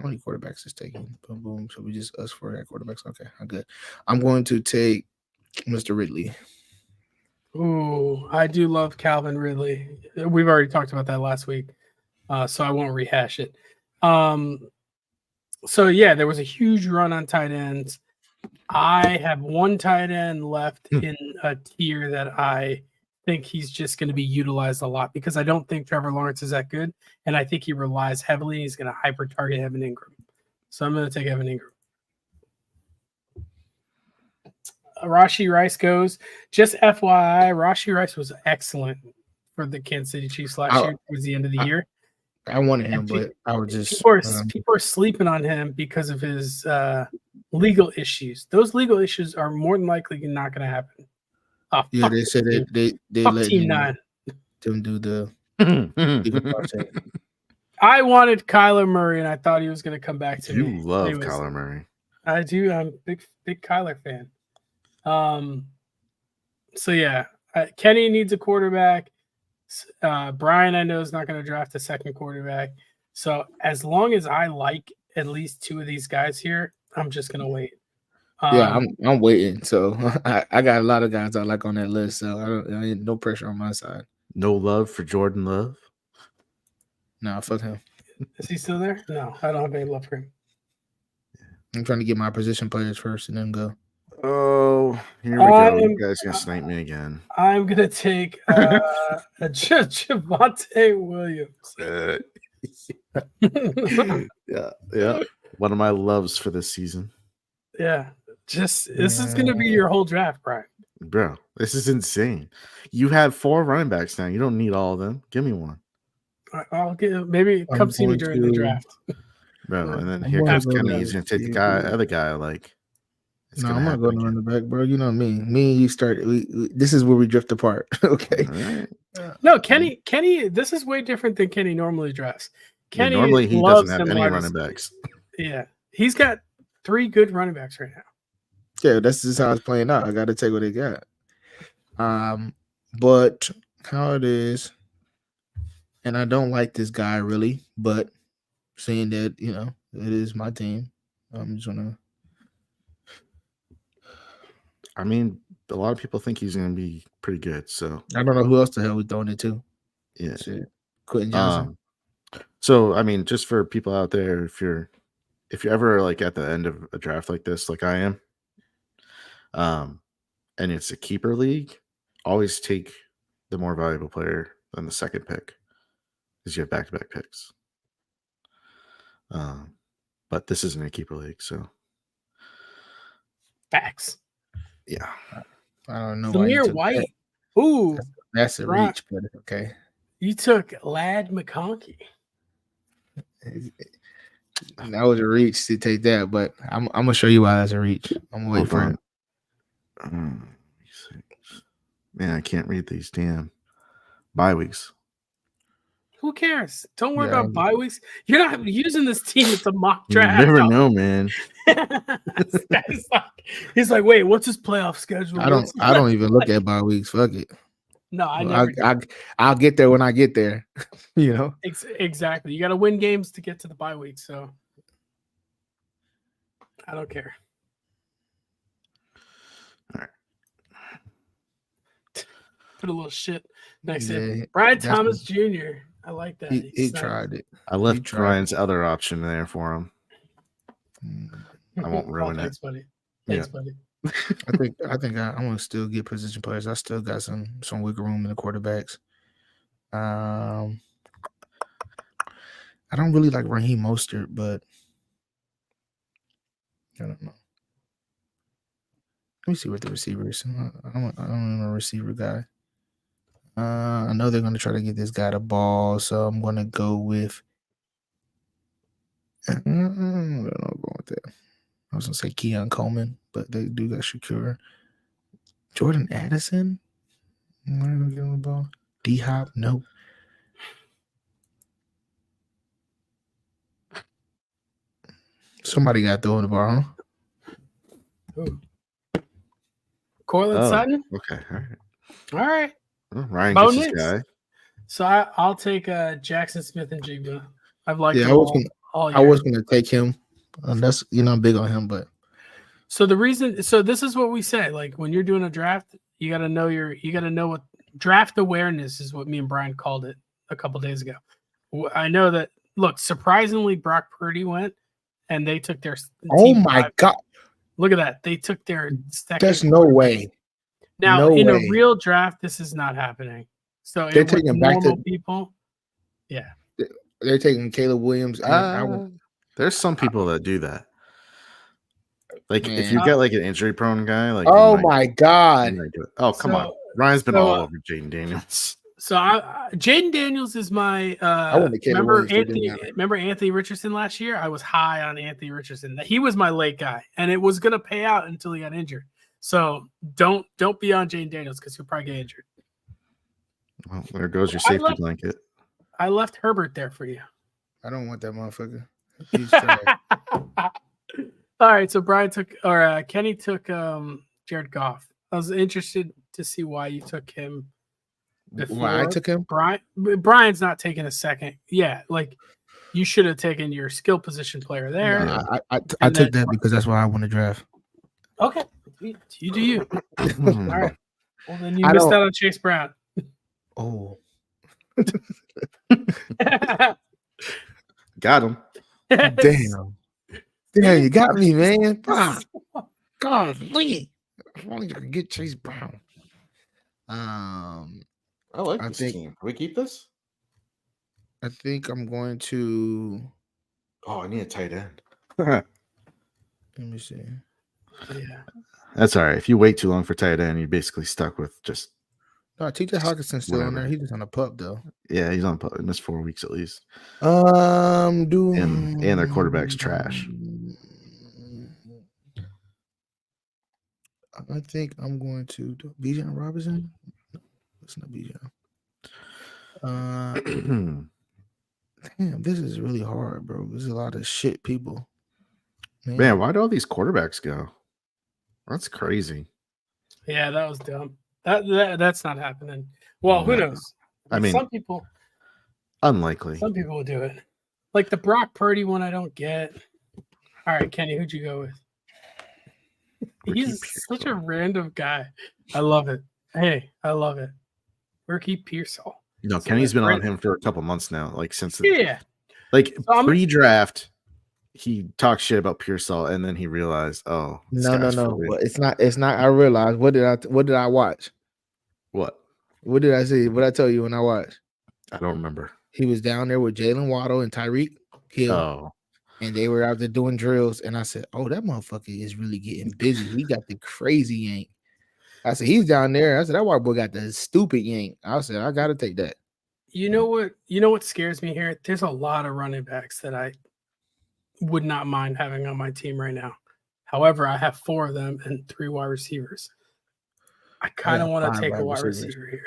Speaker 1: many quarterbacks is taking? Boom, boom. So we just us 4 quarterbacks. Okay, I'm good. I'm going to take Mr. Ridley.
Speaker 2: Ooh, I do love Calvin Ridley. We've already talked about that last week, so I won't rehash it. So yeah, there was a huge run on tight ends. I have one tight end left in a tier that I think he's just going to be utilized a lot because I don't think Trevor Lawrence is that good, and I think he relies heavily. He's going to hyper target Evan Ingram, so I'm going to take Evan Ingram. Rashee Rice goes. Just FYI, Rashee Rice was excellent for the Kansas City Chiefs last year towards the end of the year.
Speaker 1: I wanted him, but I was just
Speaker 2: people are sleeping on him because of his legal issues. Those legal issues are more than likely not going to happen.
Speaker 1: Yeah, they said they let
Speaker 2: Team 9
Speaker 1: them do the legal process.
Speaker 2: I wanted Kyler Murray, and I thought he was going to come back to me.
Speaker 3: You love Kyler Murray.
Speaker 2: I do. I'm a big Kyler fan. So yeah, Kenny needs a quarterback. Brian, I know, is not going to draft a second quarterback. So as long as I like at least two of these guys here, I'm just going to wait.
Speaker 1: Yeah, I'm waiting. So I got a lot of guys I like on that list. So I ain't no pressure on my side.
Speaker 3: No love for Jordan Love.
Speaker 1: No, fuck him.
Speaker 2: Is he still there? No, I don't have any love for him.
Speaker 1: I'm trying to get my position players first and then go.
Speaker 3: Oh, here we go. You guys gonna snipe me again.
Speaker 2: I'm gonna take Javonte Williams.
Speaker 3: Yeah. One of my loves for this season.
Speaker 2: Yeah. This is gonna be your whole draft, Brian.
Speaker 3: Bro, this is insane. You have 4 running backs now. You don't need all of them. Give me one.
Speaker 2: I'll get maybe come see me during the draft.
Speaker 3: Bro, and then here comes Kenny. He's gonna take the other guy. Like,
Speaker 1: no, I'm not going to run the back, bro. You know me. Me and you start. This is where we drift apart. Okay.
Speaker 3: Right.
Speaker 2: No, Kenny. This is way different than Kenny normally drafts. Kenny
Speaker 3: normally he doesn't have any running backs.
Speaker 2: Yeah, he's got 3 good running backs right now.
Speaker 1: Yeah, that's just how it's playing out. I got to take what they got. But how it is, and I don't like this guy really, but saying that, you know, it is my team, I'm just gonna.
Speaker 3: I mean, a lot of people think he's gonna be pretty good. So
Speaker 1: I don't know who else the hell we throwing it to.
Speaker 3: Yeah,
Speaker 1: shit. Quentin Johnson.
Speaker 3: So I mean, just for people out there, if you're ever like at the end of a draft like this, like I am, and it's a keeper league, always take the more valuable player than the second pick, because you have back-to-back picks. But this isn't a keeper league, so
Speaker 2: facts.
Speaker 3: Yeah,
Speaker 1: I don't know.
Speaker 2: Zamir White. Ooh,
Speaker 1: that's a reach, but okay.
Speaker 2: You took Ladd McConkey.
Speaker 1: That was a reach to take that, but I'm gonna show you why that's a reach. I'm gonna wait for it.
Speaker 3: Man, I can't read these damn bye weeks.
Speaker 2: Who cares? Don't worry about bye weeks. You're not using this team as a mock draft.
Speaker 3: You never know, man.
Speaker 2: He's like, wait, what's his playoff schedule?
Speaker 1: I don't even look at bye weeks. Fuck it.
Speaker 2: No,
Speaker 1: I'll get there when I get there. You know.
Speaker 2: Exactly. You got to win games to get to the bye week. So I don't care.
Speaker 3: All right.
Speaker 2: Put a little shit next to it. Brian Thomas Jr. I like that.
Speaker 1: He tried it.
Speaker 3: I left Brian's other option there for him. I won't ruin
Speaker 2: Thanks,
Speaker 3: it.
Speaker 2: Buddy. Thanks, buddy.
Speaker 1: I think I'm gonna still get position players. I still got some wiggle room in the quarterbacks. I don't really like Raheem Mostert, but I don't know. Let me see what the receivers. I'm a receiver guy. I know they're gonna try to get this guy the ball, so I'm gonna go with. I don't know, go with that. I was gonna say Keon Coleman, but they do got Shakur. Jordan Addison? I'm not gonna give him the ball. D Hop? Nope. Somebody got throwing the ball, huh?
Speaker 2: Ooh. Cortland Sutton?
Speaker 3: Okay. All
Speaker 2: right.
Speaker 3: Ryan gets his guy.
Speaker 2: So I'll take Jackson Smith and Jigba. I've liked him all year.
Speaker 1: I was gonna take him. That's I'm big on him, but
Speaker 2: so this is what we say. Like when you're doing a draft, you gotta know what draft awareness is, what me and Brian called it a couple days ago. I know that. Look, surprisingly, Brock Purdy went, and they took their.
Speaker 1: Oh my God!
Speaker 2: Look at that! They took their second.
Speaker 1: There's no way.
Speaker 2: Now in a real draft, this is not happening. So
Speaker 1: they're taking back to
Speaker 2: people. Yeah,
Speaker 1: they're taking Caleb Williams.
Speaker 3: There's some people that do that. Like if you get like an injury-prone guy, like
Speaker 1: my God!
Speaker 3: Oh come on, Ryan's been all over Jaden Daniels.
Speaker 2: So Jaden Daniels is my. Remember Anthony Richardson last year? I was high on Anthony Richardson. He was my late guy, and it was gonna pay out until he got injured. So don't be on Jaden Daniels because he'll probably get injured.
Speaker 3: Well, there goes your safety blanket.
Speaker 2: I left Herbert there for you.
Speaker 1: I don't want that motherfucker.
Speaker 2: All right, so Kenny took Jared Goff. I was interested to see why you took him. before
Speaker 1: Why I took him?
Speaker 2: Brian's not taking a second. Yeah, like you should have taken your skill position player there.
Speaker 1: No, I
Speaker 2: And
Speaker 1: took
Speaker 2: then-
Speaker 1: that because that's why I want to draft.
Speaker 2: Okay, you do you. All right. Well, then you
Speaker 1: I
Speaker 2: missed
Speaker 1: don't-
Speaker 2: out on Chase Brown.
Speaker 1: Oh,
Speaker 3: Got him.
Speaker 1: damn. Damn, you got me, man. God, Lee. If only you could get Chase Brown.
Speaker 3: I like
Speaker 1: I
Speaker 3: this
Speaker 1: think-
Speaker 3: team. Can we keep this?
Speaker 1: I think I'm going to.
Speaker 3: Oh, I need a tight end.
Speaker 1: Let me see.
Speaker 2: Yeah.
Speaker 3: That's all right. If you wait too long for tight end, you're basically stuck with just
Speaker 1: No, TJ Hawkinson's still on
Speaker 3: Whatever.
Speaker 1: there. He's just on a pup though.
Speaker 3: yeah. He's on he missed 4 weeks at least.
Speaker 1: And
Speaker 3: their quarterback's trash.
Speaker 1: I think I'm going to do Bijan Robinson. No, it's not Bijan. Damn, this is really hard, bro. There's a lot of shit people.
Speaker 3: Man, why do all these quarterbacks go? That's crazy.
Speaker 2: Yeah, that was dumb. That's not happening. Well, who
Speaker 3: No.
Speaker 2: knows?
Speaker 3: I mean,
Speaker 2: some people
Speaker 3: unlikely.
Speaker 2: will do it. Like the Brock Purdy one, I don't get. All right, Kenny, who'd you go with?
Speaker 3: Ricky
Speaker 2: He's such a random guy. I love it. Hey, I love it. Ricky Pearsall.
Speaker 3: No,
Speaker 2: So
Speaker 3: Kenny's
Speaker 2: that's
Speaker 3: been on
Speaker 2: great.
Speaker 3: him for a couple months now. Like since
Speaker 2: Yeah.
Speaker 3: like
Speaker 2: So I'm-
Speaker 3: pre-draft, he talked shit about Pearsall, and then he realized, oh, this
Speaker 1: No.
Speaker 3: guy's for real.
Speaker 1: Well, it's not. It's not. I realized. What did I watch?
Speaker 3: What?
Speaker 1: What did I see? What did I tell you when I watched?
Speaker 3: I don't remember.
Speaker 1: He was down there with Jalen Waddle and Tyreek Hill,
Speaker 3: Oh,
Speaker 1: and they were out there doing drills. And I said, "Oh, that motherfucker is really getting busy. He got the crazy yank." I said, "He's down there." I said, "That white boy got the stupid yank." I said, "I got to take that."
Speaker 2: You know what scares me here? There's a lot of running backs that I would not mind having on my team right now. However, I have 4 of them and 3 wide receivers. I kind of
Speaker 1: got
Speaker 2: want to
Speaker 1: 5
Speaker 2: take a
Speaker 1: wide
Speaker 2: wide
Speaker 1: receivers.
Speaker 2: receiver here.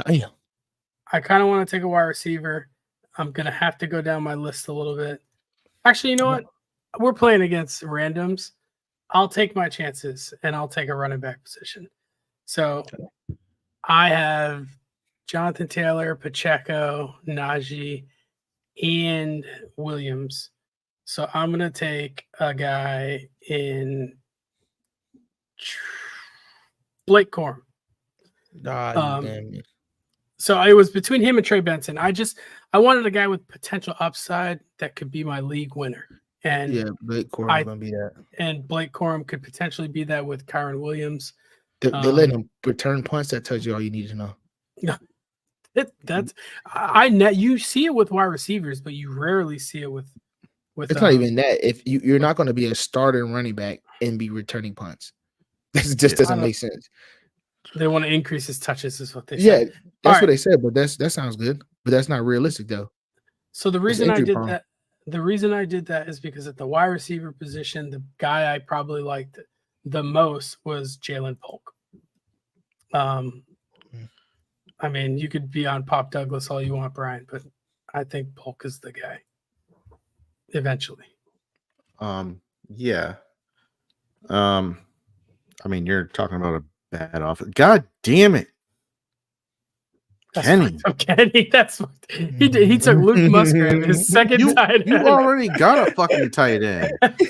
Speaker 1: Damn.
Speaker 2: I kind of want to take a wide receiver. I'm going to have to go down my list a little bit. Actually, you know what? We're playing against randoms. I'll take my chances and I'll take a running back position. So I have Jonathan Taylor, Pacheco, Najee, and Williams. So I'm going to take a guy in Blake Corum.
Speaker 1: Damn it.
Speaker 2: So it was between him and Trey Benson. I wanted a guy with potential upside that could be my league winner. And
Speaker 1: Yeah, Blake Corum's gonna be that.
Speaker 2: and Blake Corum could potentially be that with Kyron Williams.
Speaker 1: They let him return punts. That tells you all you need to know.
Speaker 2: You see it with wide receivers, but you rarely see it with
Speaker 1: It's not even that. If you're not going to be a starter running back and be returning punts, that just doesn't make sense.
Speaker 2: They want to increase his touches, is what they
Speaker 1: Yeah,
Speaker 2: say.
Speaker 1: that's
Speaker 2: All
Speaker 1: what they said. But that sounds good. But that's not realistic though.
Speaker 2: So the reason I
Speaker 1: injury
Speaker 2: did
Speaker 1: prone.
Speaker 2: that, the reason I did that is because at the wide receiver position, the guy I probably liked the most was Jalen Polk. I mean, you could be on Pop Douglas all you want, Brian, but I think Polk is the guy. Eventually.
Speaker 3: yeah. I mean, you're talking about a bad offense. God damn it,
Speaker 2: That's
Speaker 3: Kenny.
Speaker 2: fucked up, Kenny. That's what he did. He took Luke Musgrave, his second tight end.
Speaker 3: You already got a fucking tight end.
Speaker 2: What
Speaker 3: the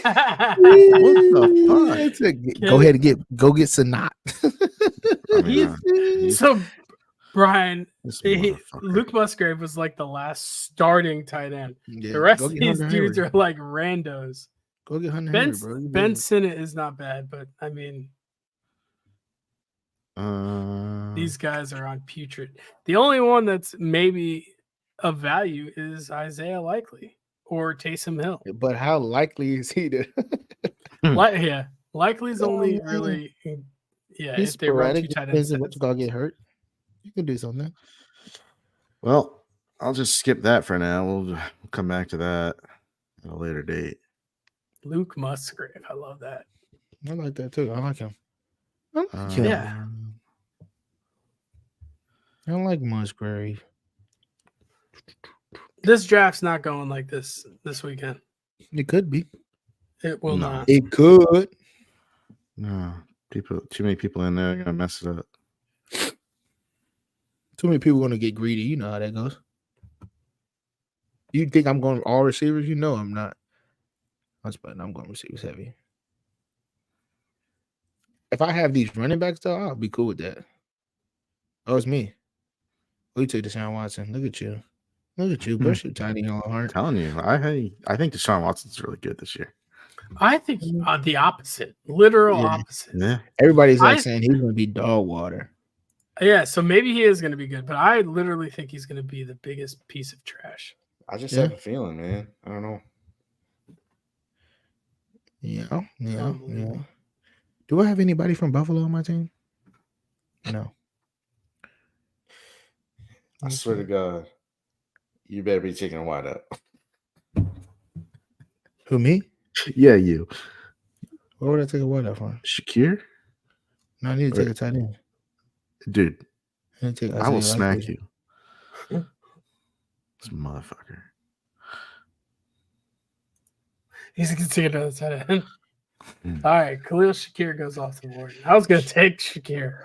Speaker 3: fuck?
Speaker 1: Go ahead and go get Sanat.
Speaker 3: I mean, he's-
Speaker 2: So, Brian,
Speaker 3: this motherfucker.
Speaker 2: Luke Musgrave was like the last starting tight end.
Speaker 1: Yeah,
Speaker 2: The rest
Speaker 1: go
Speaker 2: of
Speaker 1: get
Speaker 2: these
Speaker 1: Hunter
Speaker 2: dudes
Speaker 1: Henry.
Speaker 2: are like randos.
Speaker 1: Go get Hunter
Speaker 2: Ben,
Speaker 1: Henry, bro. You
Speaker 2: Ben
Speaker 1: busy.
Speaker 2: Sinnott is not bad, but I mean, these guys are on putrid. The only one that's maybe of value is Isaiah Likely or Taysom Hill.
Speaker 1: But how likely is he to?
Speaker 2: Likely's only really,
Speaker 1: He's
Speaker 2: if they run two
Speaker 1: sporadic.
Speaker 2: tight
Speaker 1: Depends
Speaker 2: ends.
Speaker 1: on what you gonna get hurt. You can do something.
Speaker 3: Well, I'll just skip that for now. We'll come back to that at a later date.
Speaker 2: Luke Musgrave, I love that.
Speaker 1: I like that too. I like him. I like
Speaker 3: Uh,
Speaker 1: him.
Speaker 2: Yeah.
Speaker 1: I like Musgrave.
Speaker 2: This draft's not going like this weekend.
Speaker 1: It could be.
Speaker 2: It will
Speaker 3: No.
Speaker 2: not.
Speaker 1: It could.
Speaker 3: No, too many people in there are gonna mess it up.
Speaker 1: Too many people going to get greedy. You know how that goes. You think I'm going all receivers? You know I'm not. I'm going receivers heavy. If I have these running backs, though, I'll be cool with that. Oh, it's me. We took Deshaun Watson. Look at you. Look at you. Brush your tiny little heart.
Speaker 3: I'm telling you, I think Deshaun Watson's really good this year.
Speaker 2: I think the opposite. Literal opposite.
Speaker 3: Yeah.
Speaker 1: Everybody's saying he's going to be dog water.
Speaker 2: Yeah, so maybe he is going to be good, but I literally think he's going to be the biggest piece of trash.
Speaker 4: I just have a feeling, man. I don't know.
Speaker 1: Yeah. Do I have anybody from Buffalo on my team? No.
Speaker 4: I swear to God, you better be taking a wide up.
Speaker 1: Who, me?
Speaker 3: Yeah, you.
Speaker 1: What would I take a wide up for?
Speaker 3: Shakir?
Speaker 1: No, I need to take a tight end.
Speaker 3: Dude, I will smack you. This motherfucker.
Speaker 2: He's going to take another tight end. All right, Khalil Shakir goes off the board. I was going to take Shakir.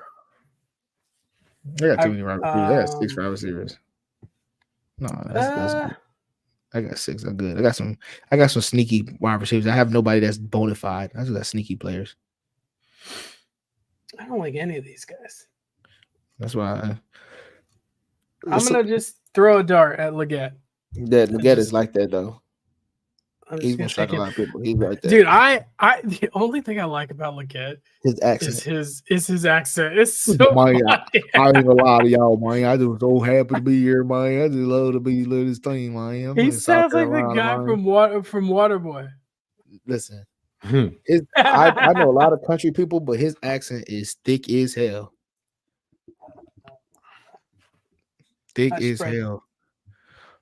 Speaker 1: I got too many wide receivers. I got 6 wide receivers. No, that's good. I got 6. I'm good. I got some sneaky wide receivers. I have nobody that's bona fide. I just got sneaky players.
Speaker 2: I don't like any of these guys.
Speaker 1: That's why
Speaker 2: I'm gonna just throw a dart at Leggett.
Speaker 1: That Leggett is like that though.
Speaker 2: He's
Speaker 1: gonna strike a lot of people. He's right there.
Speaker 2: Dude, I the only thing I like about Leggett
Speaker 1: his accent
Speaker 2: is his accent. It's so
Speaker 1: man, I ain't gonna lie to y'all, man. I just so happy to be here, man. I just love to be this thing, man.
Speaker 2: He sounds like the guy from Waterboy.
Speaker 1: Listen, I know a lot of country people, but his accent is thick as hell. Thick as hell.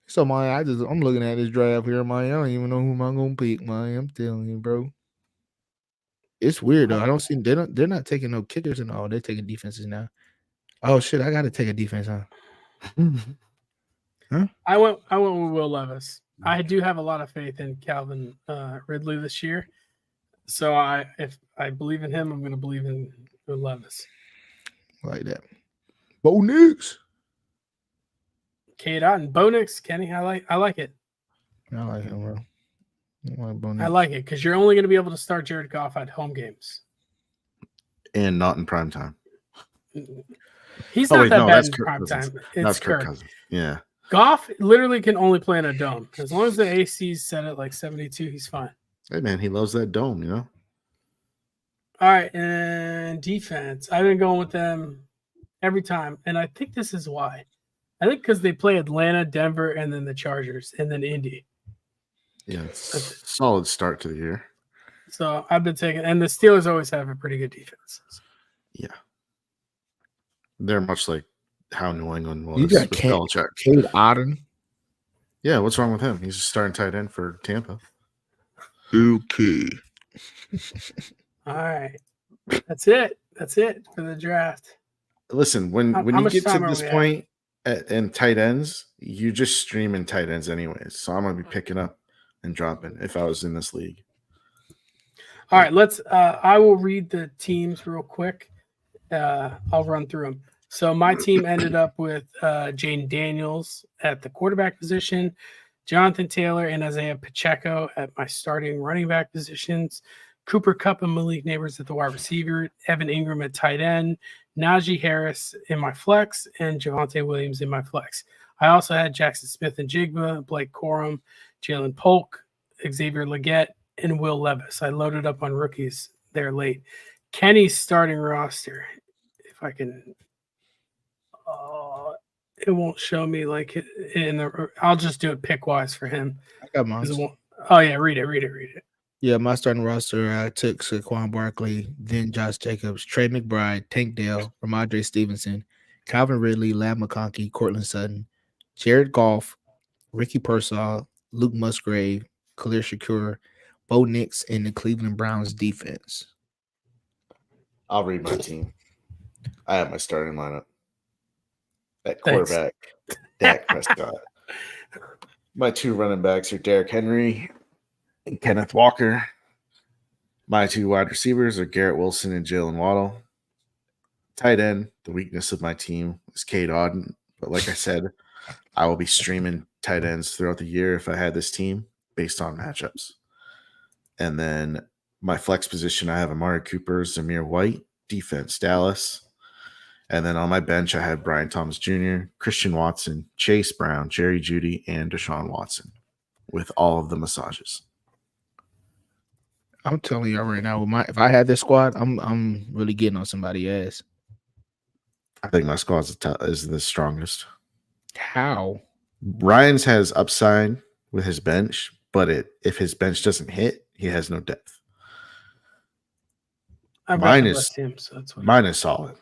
Speaker 1: So, man, I'm looking at this draft here, man. I don't even know who I'm gonna pick, man. I'm telling you, bro. It's weird though. I don't see they're not taking no kickers and all. They're taking defenses now. Oh shit, I gotta take a defense, huh?
Speaker 2: Huh? I went with Will Levis. I do have a lot of faith in Calvin Ridley this year. So if I believe in him, I'm gonna believe in Will Levis.
Speaker 1: Like that. Bo Nix.
Speaker 2: Cade Otton. Bo Nix, Kenny. I like it.
Speaker 1: I like him, bro.
Speaker 2: I like it because you're only going to be able to start Jared Goff at home games.
Speaker 3: And not in prime time.
Speaker 2: He's not that bad in prime time.
Speaker 3: That's Kirk Cousins. Yeah.
Speaker 2: Goff literally can only play in a dome. As long as the AC's set at like 72, he's fine.
Speaker 3: Hey, man, he loves that dome, you know?
Speaker 2: All right, and defense. I've been going with them every time, and I think this is why. I think because they play Atlanta, Denver, and then the Chargers, and then Indy.
Speaker 3: Yeah, it's a solid start to the year.
Speaker 2: So I've been taking, and the Steelers always have a pretty good defense.
Speaker 3: Yeah. They're much like how New England was.
Speaker 1: You got Cade Otton.
Speaker 3: Yeah, what's wrong with him? He's just starting tight end for Tampa.
Speaker 1: Okay.
Speaker 2: All right. That's it. That's it for the draft.
Speaker 3: Listen, when you get to this point in tight ends, you just stream in tight ends anyways. So I'm going to be picking up and dropping if I was in this league.
Speaker 2: All right, let's I will read the teams real quick. I'll run through them. So my team ended up with Jaden Daniels at the quarterback position, Jonathan Taylor and Isaiah Pacheco at my starting running back positions, Cooper Kupp and Malik Neighbors at the wide receiver, Evan Ingram at tight end, Najee Harris in my flex, and Javonte Williams in my flex. I also had Jackson Smith and Jigba, Blake Corum, Jalen Polk, Xavier Leggett, and Will Levis. I loaded up on rookies there late. Kenny's starting roster, if I can, it won't show me like in the. I'll just do it pick wise for him.
Speaker 1: I got mine.
Speaker 2: Oh yeah, read it.
Speaker 1: Yeah, my starting roster. I took Saquon Barkley, then Josh Jacobs, Trey McBride, Tank Dell, Ramondre Stevenson, Calvin Ridley, Lab McConkey, Cortland Sutton, Jared Goff, Ricky Pearsall, Luke Musgrave, Khalil Shakir, Bo Nix, and the Cleveland Browns defense.
Speaker 4: I'll read my team. I have my starting lineup. At quarterback, Dak Prescott. My two running backs are Derrick Henry and Kenneth Walker. My two wide receivers are Garrett Wilson and Jalen Waddle. Tight end, the weakness of my team, is Cade Otton.
Speaker 3: But like I said, I will be streaming tight ends throughout the year if I had this team based on matchups. And then my flex position, I have Amari Cooper, Zamir White, defense, Dallas. And then on my bench, I have Brian Thomas Jr., Christian Watson, Chase Brown, Jerry Jeudy, and Deshaun Watson with all of the massages.
Speaker 1: I'm telling you right now, if I had this squad, I'm really getting on somebody's ass.
Speaker 3: I think my squad is the strongest.
Speaker 1: How?
Speaker 3: Ryan's has upside with his bench, but if his bench doesn't hit, he has no depth. Mine is solid.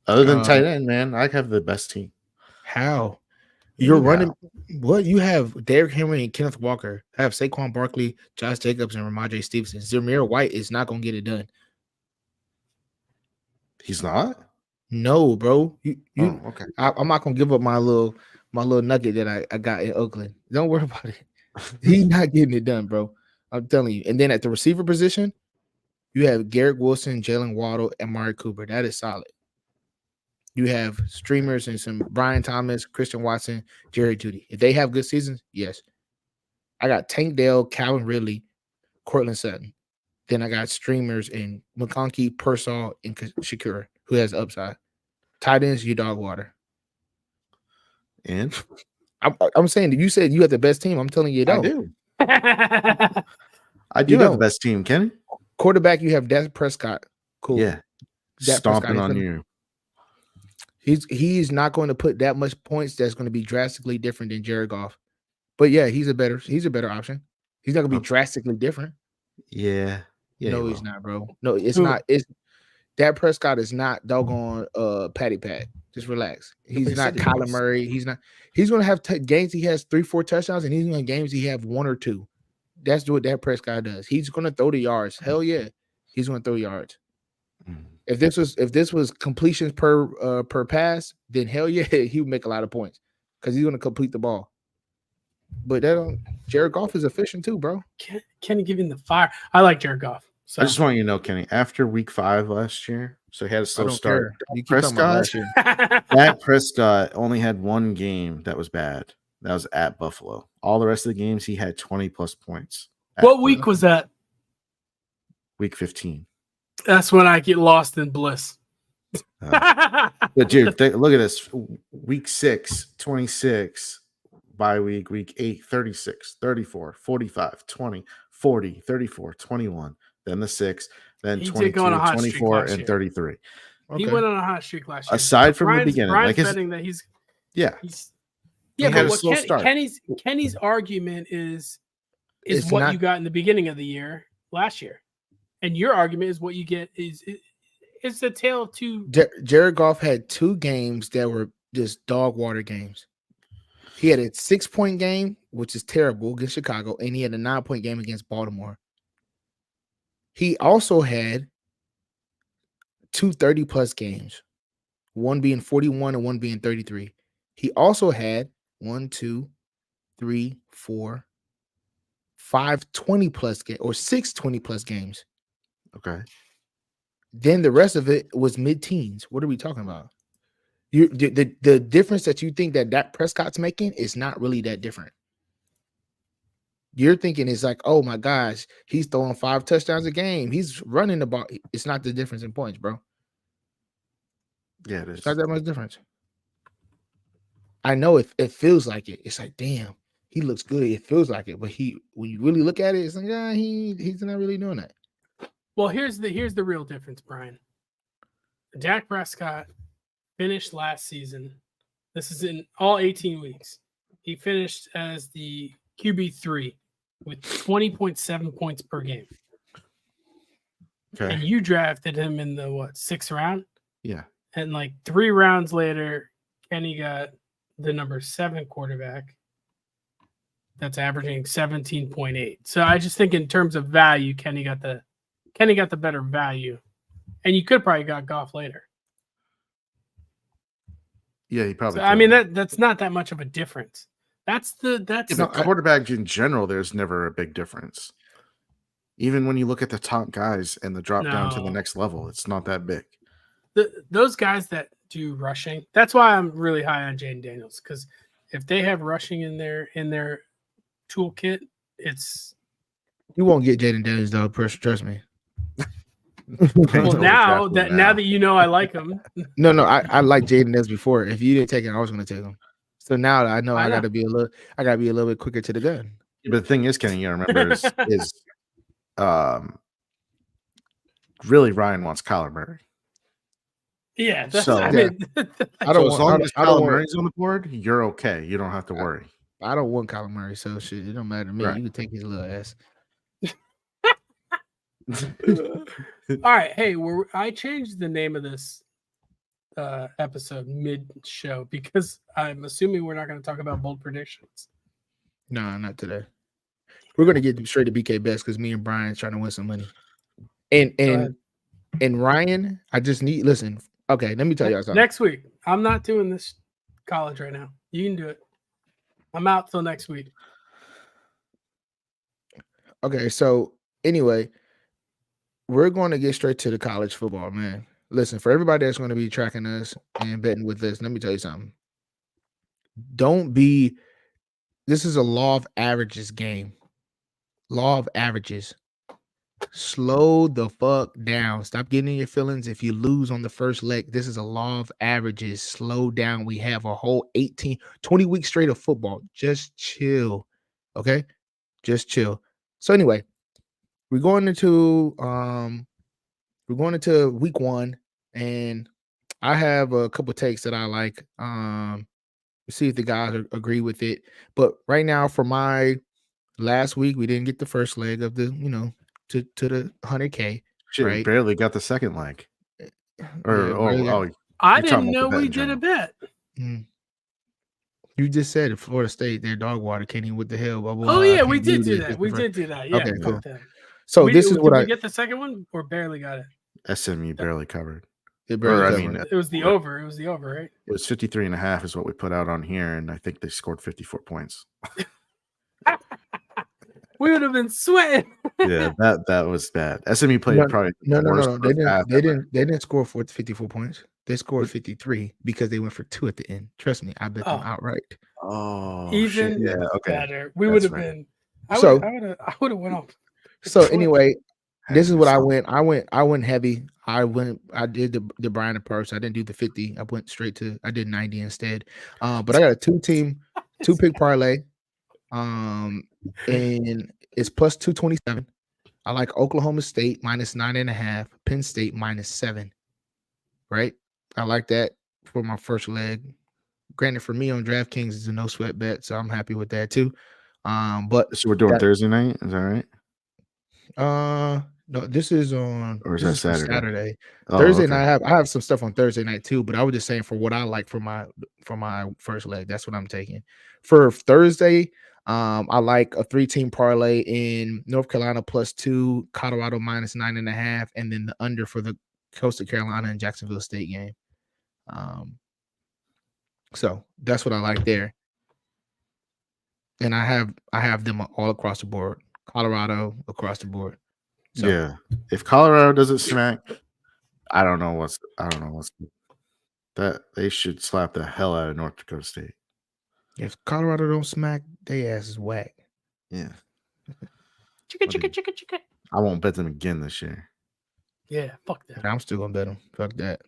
Speaker 3: Other than tight end, man, I have the best team.
Speaker 1: How? You're running what? You have Derrick Henry and Kenneth Walker. I have Saquon Barkley, Josh Jacobs, and Ramondre Stevenson. Zamir White is not gonna get it done.
Speaker 3: He's not?
Speaker 1: No, bro.
Speaker 3: Okay.
Speaker 1: I'm not gonna give up my little nugget that I got in Oakland. Don't worry about it. He's not getting it done, bro. I'm telling you. And then at the receiver position, you have Garrett Wilson, Jalen Waddle, and Amari Cooper. That is solid. You have streamers and some Brian Thomas, Christian Watson, Jerry Jeudy. If they have good seasons, yes. I got Tank Dell, Calvin Ridley, Cortland Sutton. Then I got streamers in McConkey, Pearsall, and Shakira, who has upside. Tight ends, you dog water.
Speaker 3: And
Speaker 1: I'm saying that you said you have the best team. I'm telling you,
Speaker 3: I do. I do have the best team, Kenny.
Speaker 1: Quarterback, you have Dak Prescott. Cool.
Speaker 3: Yeah. Stomping on you.
Speaker 1: He's not going to put that much points that's going to be drastically different than Jared Goff. But yeah, he's a better option. He's not going to be drastically different.
Speaker 3: Yeah.
Speaker 1: No, he's not, bro. No, it's not. It's Dak Prescott is not doggone Patty Pat. Just relax. He's not Kyler Murray. He's not. He's going to have games he has 3-4 touchdowns, and he's going to have games he have 1 or 2. That's what Dak Prescott does. He's going to throw the yards. Hell yeah, he's going to throw yards. If this was completions per pass, then hell yeah, he would make a lot of points because he's going to complete the ball. But Jared Goff is efficient too, bro.
Speaker 2: Kenny giving the fire. I like Jared Goff. So.
Speaker 3: I just want you to know, Kenny, after week 5 last year, so he had a slow start. Dak Prescott only had 1 game that was bad. That was at Buffalo. All the rest of the games, he had 20+ points.
Speaker 2: What week was that?
Speaker 3: Week 15.
Speaker 2: That's when I get lost in bliss.
Speaker 3: But dude, look at this. Week 6, 26. Bye week, week 8, 36, 34, 45, 20, 40, 34, 21. Then the 6, then 22, 24, and 33.
Speaker 2: Okay. He went on a hot streak last year.
Speaker 3: Aside from the beginning.
Speaker 2: Brian's betting that he's but what Kenny's argument is what you got in the beginning of the year last year. And your argument is what you get is the tale of two.
Speaker 1: Jared Goff had 2 games that were just dog water games. He had a 6-point game, which is terrible, against Chicago, and he had a 9-point game against Baltimore. He also had 2 30+ games, one being 41 and one being 33. He also had 1, 2, 3, 4, 5 20+ games or 6 20+ games.
Speaker 3: Okay.
Speaker 1: Then the rest of it was mid-teens. What are we talking about? The difference that you think that Dak Prescott's making is not really that different. You're thinking it's like, oh my gosh, he's throwing 5 touchdowns a game. He's running the ball. It's not the difference in points, bro.
Speaker 3: Yeah, it is.
Speaker 1: It's not that much difference. I know it feels like it. It's like, damn, he looks good. It feels like it, but when you really look at it, it's like, he's not really doing that.
Speaker 2: Well, here's the real difference, Brian. Dak Prescott finished last season. This is in all 18 weeks. He finished as the QB3 with 20.7 points per game.
Speaker 3: Okay.
Speaker 2: And you drafted him in the 6th round?
Speaker 3: Yeah.
Speaker 2: And like 3 rounds later, Kenny got the number 7 quarterback. That's averaging 17.8. So I just think in terms of value, Kenny got the better value. And you could probably got Goff later.
Speaker 3: Yeah, he probably.
Speaker 2: So, I mean, that's not that much of a difference. That's
Speaker 3: quarterback in general. There's never a big difference. Even when you look at the top guys and the drop down to the next level, it's not that big.
Speaker 2: those guys that do rushing, that's why I'm really high on Jaden Daniels, because if they have rushing in their toolkit, it's
Speaker 1: You won't get Jaden Daniels though. Trust me.
Speaker 2: well now that you know I like him.
Speaker 1: No, I like Jaden Daniels before. If you didn't take him, I was going to take him. So now I know I got to be a little bit quicker to the gun.
Speaker 3: But the thing is, Kenny, you remember is really Ryan wants Kyler Murray.
Speaker 2: Yeah, that's,
Speaker 3: so
Speaker 2: I mean,
Speaker 1: I don't
Speaker 3: as long as Kyler Murray's on the board, you're okay. You don't have to worry.
Speaker 1: I don't want Kyler Murray, so shit, it don't matter to me. Right. You can take his little ass.
Speaker 2: All right, hey, I changed the name of this episode mid-show because I'm assuming we're not going to talk about bold predictions.
Speaker 1: No, not today. We're going to get straight to BK Best because me and Brian's trying to win some money. And Ryan, I just need listen. Okay, let me tell y'all something.
Speaker 2: Next week, I'm not doing this college right now. You can do it. I'm out till next week.
Speaker 1: Okay, so anyway, we're going to get straight to the college football, man. Listen, for everybody that's going to be tracking us and betting with us, let me tell you something. This is a law of averages game. Law of averages. Slow the fuck down. Stop getting in your feelings if you lose on the first leg. This is a law of averages. Slow down. We have a whole 20 weeks straight of football. Just chill. Okay? Just chill. So anyway, we're going into week 1, and I have a couple takes that I like. See if the guys agree with it. But right now, for my last week, we didn't get the first leg of the, to the 100K.
Speaker 3: Shit,
Speaker 1: right?
Speaker 3: Barely got the second leg.
Speaker 2: I didn't know we did a bet.
Speaker 1: You just said at Florida State, they're dog water. Kenny, what the hell?
Speaker 2: Oh yeah, we did do that. We did do that. Yeah.
Speaker 1: Okay, cool. So this is what
Speaker 2: I get the second one or barely got it.
Speaker 3: SMU barely covered.
Speaker 2: It was the over. It was the over, right?
Speaker 3: It was 53.5 is what we put out on here, and I think they scored 54 points.
Speaker 2: We would have been sweating.
Speaker 3: Yeah, that was bad. SMU played probably
Speaker 1: no. They didn't score 54 points. They scored 53 because they went for 2 at the end. Trust me, I bet them outright.
Speaker 3: Oh,
Speaker 2: even
Speaker 3: shit. Yeah, okay.
Speaker 2: better. We would have been. I would have went off.
Speaker 1: So anyway, this is what I went. I went heavy. I did the Brian approach. I didn't do the 50. I did 90 instead. But I got a 2-pick parlay. And it's plus 227. I like Oklahoma State minus 9.5, Penn State minus 7. Right? I like that for my first leg. Granted, for me on DraftKings, it's a no sweat bet, so I'm happy with that too. But
Speaker 3: so we're doing Thursday night, is that
Speaker 1: right? No, this is on.
Speaker 3: Or is that Saturday?
Speaker 1: Saturday. Thursday night, I have some stuff on Thursday night too. But I was just saying for what I like for my first leg, that's what I'm taking. For Thursday, I like a 3-team parlay in North Carolina plus 2, Colorado minus 9.5, and then the under for the Coastal Carolina and Jacksonville State game. So that's what I like there. And I have them all across the board. Colorado across the board.
Speaker 3: So, yeah. If Colorado doesn't smack, I don't know what's that they should slap the hell out of North Dakota State.
Speaker 1: If Colorado don't smack, they ass is whack.
Speaker 3: Yeah.
Speaker 2: Chicka.
Speaker 3: I won't bet them again this year.
Speaker 2: Yeah, fuck that.
Speaker 1: I'm still gonna bet them. Fuck that.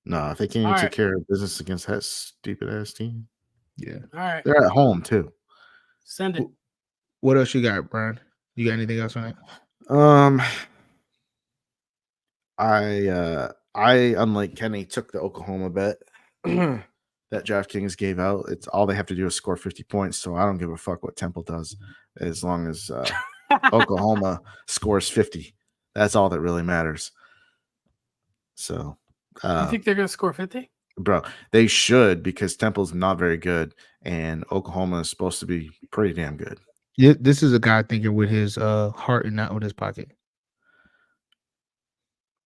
Speaker 3: No, if they can't even take care of business against that stupid ass team.
Speaker 1: Yeah.
Speaker 2: All right.
Speaker 3: They're at home too.
Speaker 2: Send it.
Speaker 1: What else you got, Brian? You got anything else on it?
Speaker 3: I unlike Kenny took the Oklahoma bet that DraftKings gave out. It's all they have to do is score 50 points. So I don't give a fuck what Temple does as long as Oklahoma scores 50. That's all that really matters. So
Speaker 2: you think they're gonna score 50?
Speaker 3: Bro, they should, because Temple's not very good and Oklahoma is supposed to be pretty damn good.
Speaker 1: Yeah, this is a guy thinking with his heart and not with his pocket.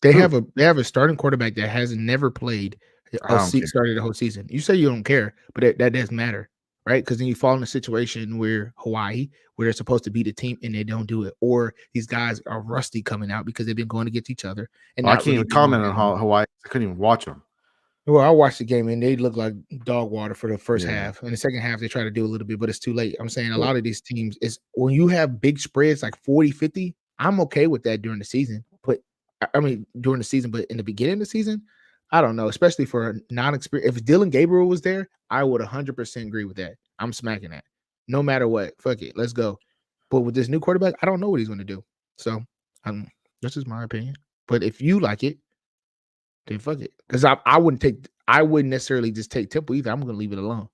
Speaker 1: They have a starting quarterback that has never played started the whole season. You say you don't care, but that doesn't matter. right? Because then you fall in a situation where Hawaii, where they're supposed to be the team and they don't do it, or these guys are rusty coming out because they've been going against each other. And
Speaker 3: I
Speaker 1: not
Speaker 3: can't even
Speaker 1: really
Speaker 3: comment on Hawaii. I couldn't even watch them.
Speaker 1: Well, I watched the game and they look like dog water for the first
Speaker 3: Yeah.
Speaker 1: half. In the second half, they try to do a little bit, but it's too late. I'm saying a lot of these teams is when you have big spreads like 40, 50, I'm okay with that during the season. But I mean, during the season, but in the beginning of the season, I don't know, especially for a non-experienced. If Dylan Gabriel was there, I would 100% agree with that. I'm smacking that. No matter what, fuck it, let's go. But with this new quarterback, I don't know what he's going to do. So that's just my opinion. But if you like it, then fuck it. Because I wouldn't necessarily just take Temple either. I'm going to leave it alone.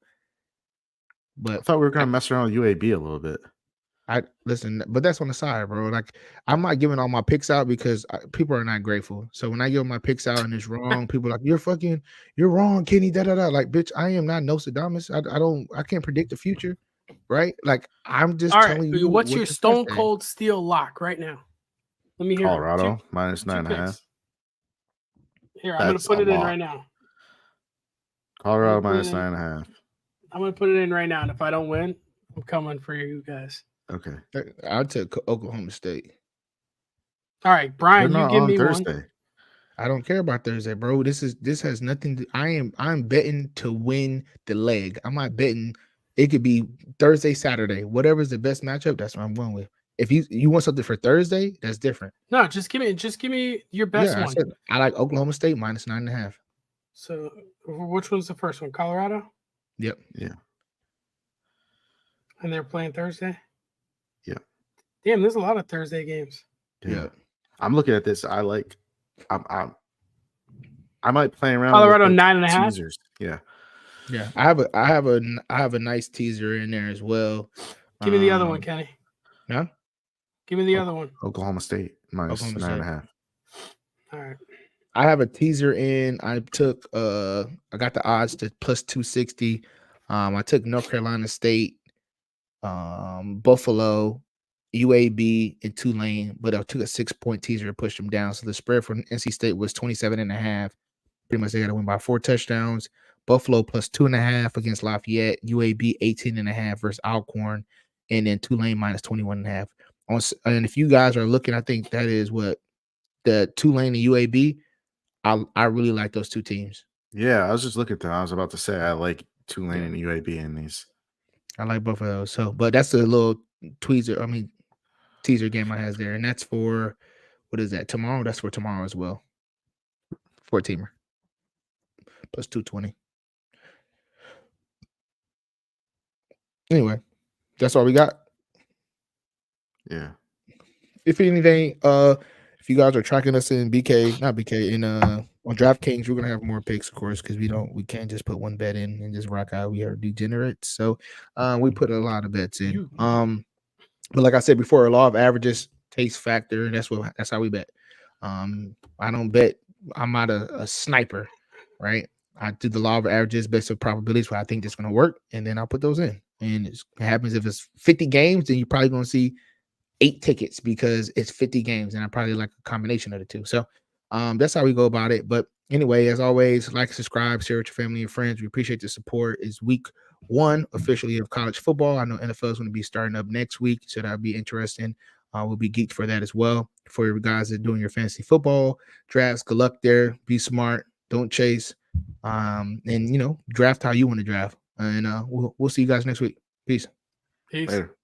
Speaker 1: But
Speaker 3: I thought we were going to mess around with UAB a little bit.
Speaker 1: Listen, but that's on the side, bro. Like, I'm not giving all my picks out because people are not grateful. So when I give my picks out and it's wrong, people are like, you're wrong, Kenny. Da da da. Like, bitch, I am not Nostradamus. I can't predict the future, right? Like, I'm just telling you.
Speaker 2: What's your stone cold steel lock right now? Let me hear.
Speaker 3: Colorado minus 9.5.
Speaker 2: Here, I'm going to put it in right now.
Speaker 3: Colorado minus 9.5.
Speaker 2: I'm going to put it in right now. And if I don't win, I'm coming for you guys.
Speaker 3: Okay.
Speaker 1: I'll take Oklahoma State.
Speaker 2: All right, Brian, you give me Thursday.
Speaker 1: One. I don't care about Thursday, bro. This has nothing to. I'm betting to win the leg. I'm not betting. It could be Thursday, Saturday, whatever's the best matchup. That's what I'm going with. If you want something for Thursday, that's different.
Speaker 2: No, just give me your best one.
Speaker 1: I like Oklahoma State minus 9.5.
Speaker 2: So which one's the first one? Colorado?
Speaker 1: Yep.
Speaker 3: Yeah.
Speaker 2: And they're playing Thursday?
Speaker 3: Yeah.
Speaker 2: Damn, there's a lot of Thursday games.
Speaker 1: Yeah.
Speaker 3: I'm looking at this. I might play around.
Speaker 2: Colorado 9.5.
Speaker 3: Teasers. Yeah.
Speaker 1: Yeah. I have a nice teaser in there as well.
Speaker 2: Give me the other one, Kenny.
Speaker 1: Yeah.
Speaker 2: Give me the other one.
Speaker 3: Oklahoma State minus 9.5.
Speaker 2: All right.
Speaker 1: I have a teaser in. I got the odds to plus 260. I took North Carolina State, Buffalo, UAB, and Tulane, but I took a 6-point teaser to push them down. So the spread for NC State was 27.5. Pretty much they got to win by 4 touchdowns. Buffalo plus 2.5 against Lafayette, UAB 18.5 versus Alcorn, and then Tulane minus 21.5. And if you guys are looking, I think that is what the Tulane and UAB. I really like those two teams.
Speaker 3: Yeah, I was just looking at them. I was about to say I like Tulane and UAB in these.
Speaker 1: I like both of those. So, but that's a little teaser game I has there, and that's for what is that tomorrow? That's for tomorrow as well. 4-teamer plus 220. Anyway, that's all we got.
Speaker 3: Yeah.
Speaker 1: If anything, if you guys are tracking us in on DraftKings, we're gonna have more picks, of course, because we can't just put one bet in and just rock out. We are degenerates, so we put a lot of bets in. But like I said before, a law of averages, taste factor, and that's how we bet. I don't bet. I'm not a sniper, right? I do the law of averages based on probabilities where I think it's gonna work, and then I'll put those in. And it happens if it's 50 games, then you're probably gonna see 8 tickets because it's 50 games, and I probably like a combination of the two. So that's how we go about it. But anyway, as always, like, subscribe, share with your family and friends. We appreciate the support. It's week 1 officially of college football. I know NFL is going to be starting up next week, so that'll be interesting. We'll be geeked for that as well. For you guys that are doing your fantasy football drafts, good luck there. Be smart. Don't chase. And draft how you want to draft. And we'll see you guys next week. Peace.
Speaker 3: Later.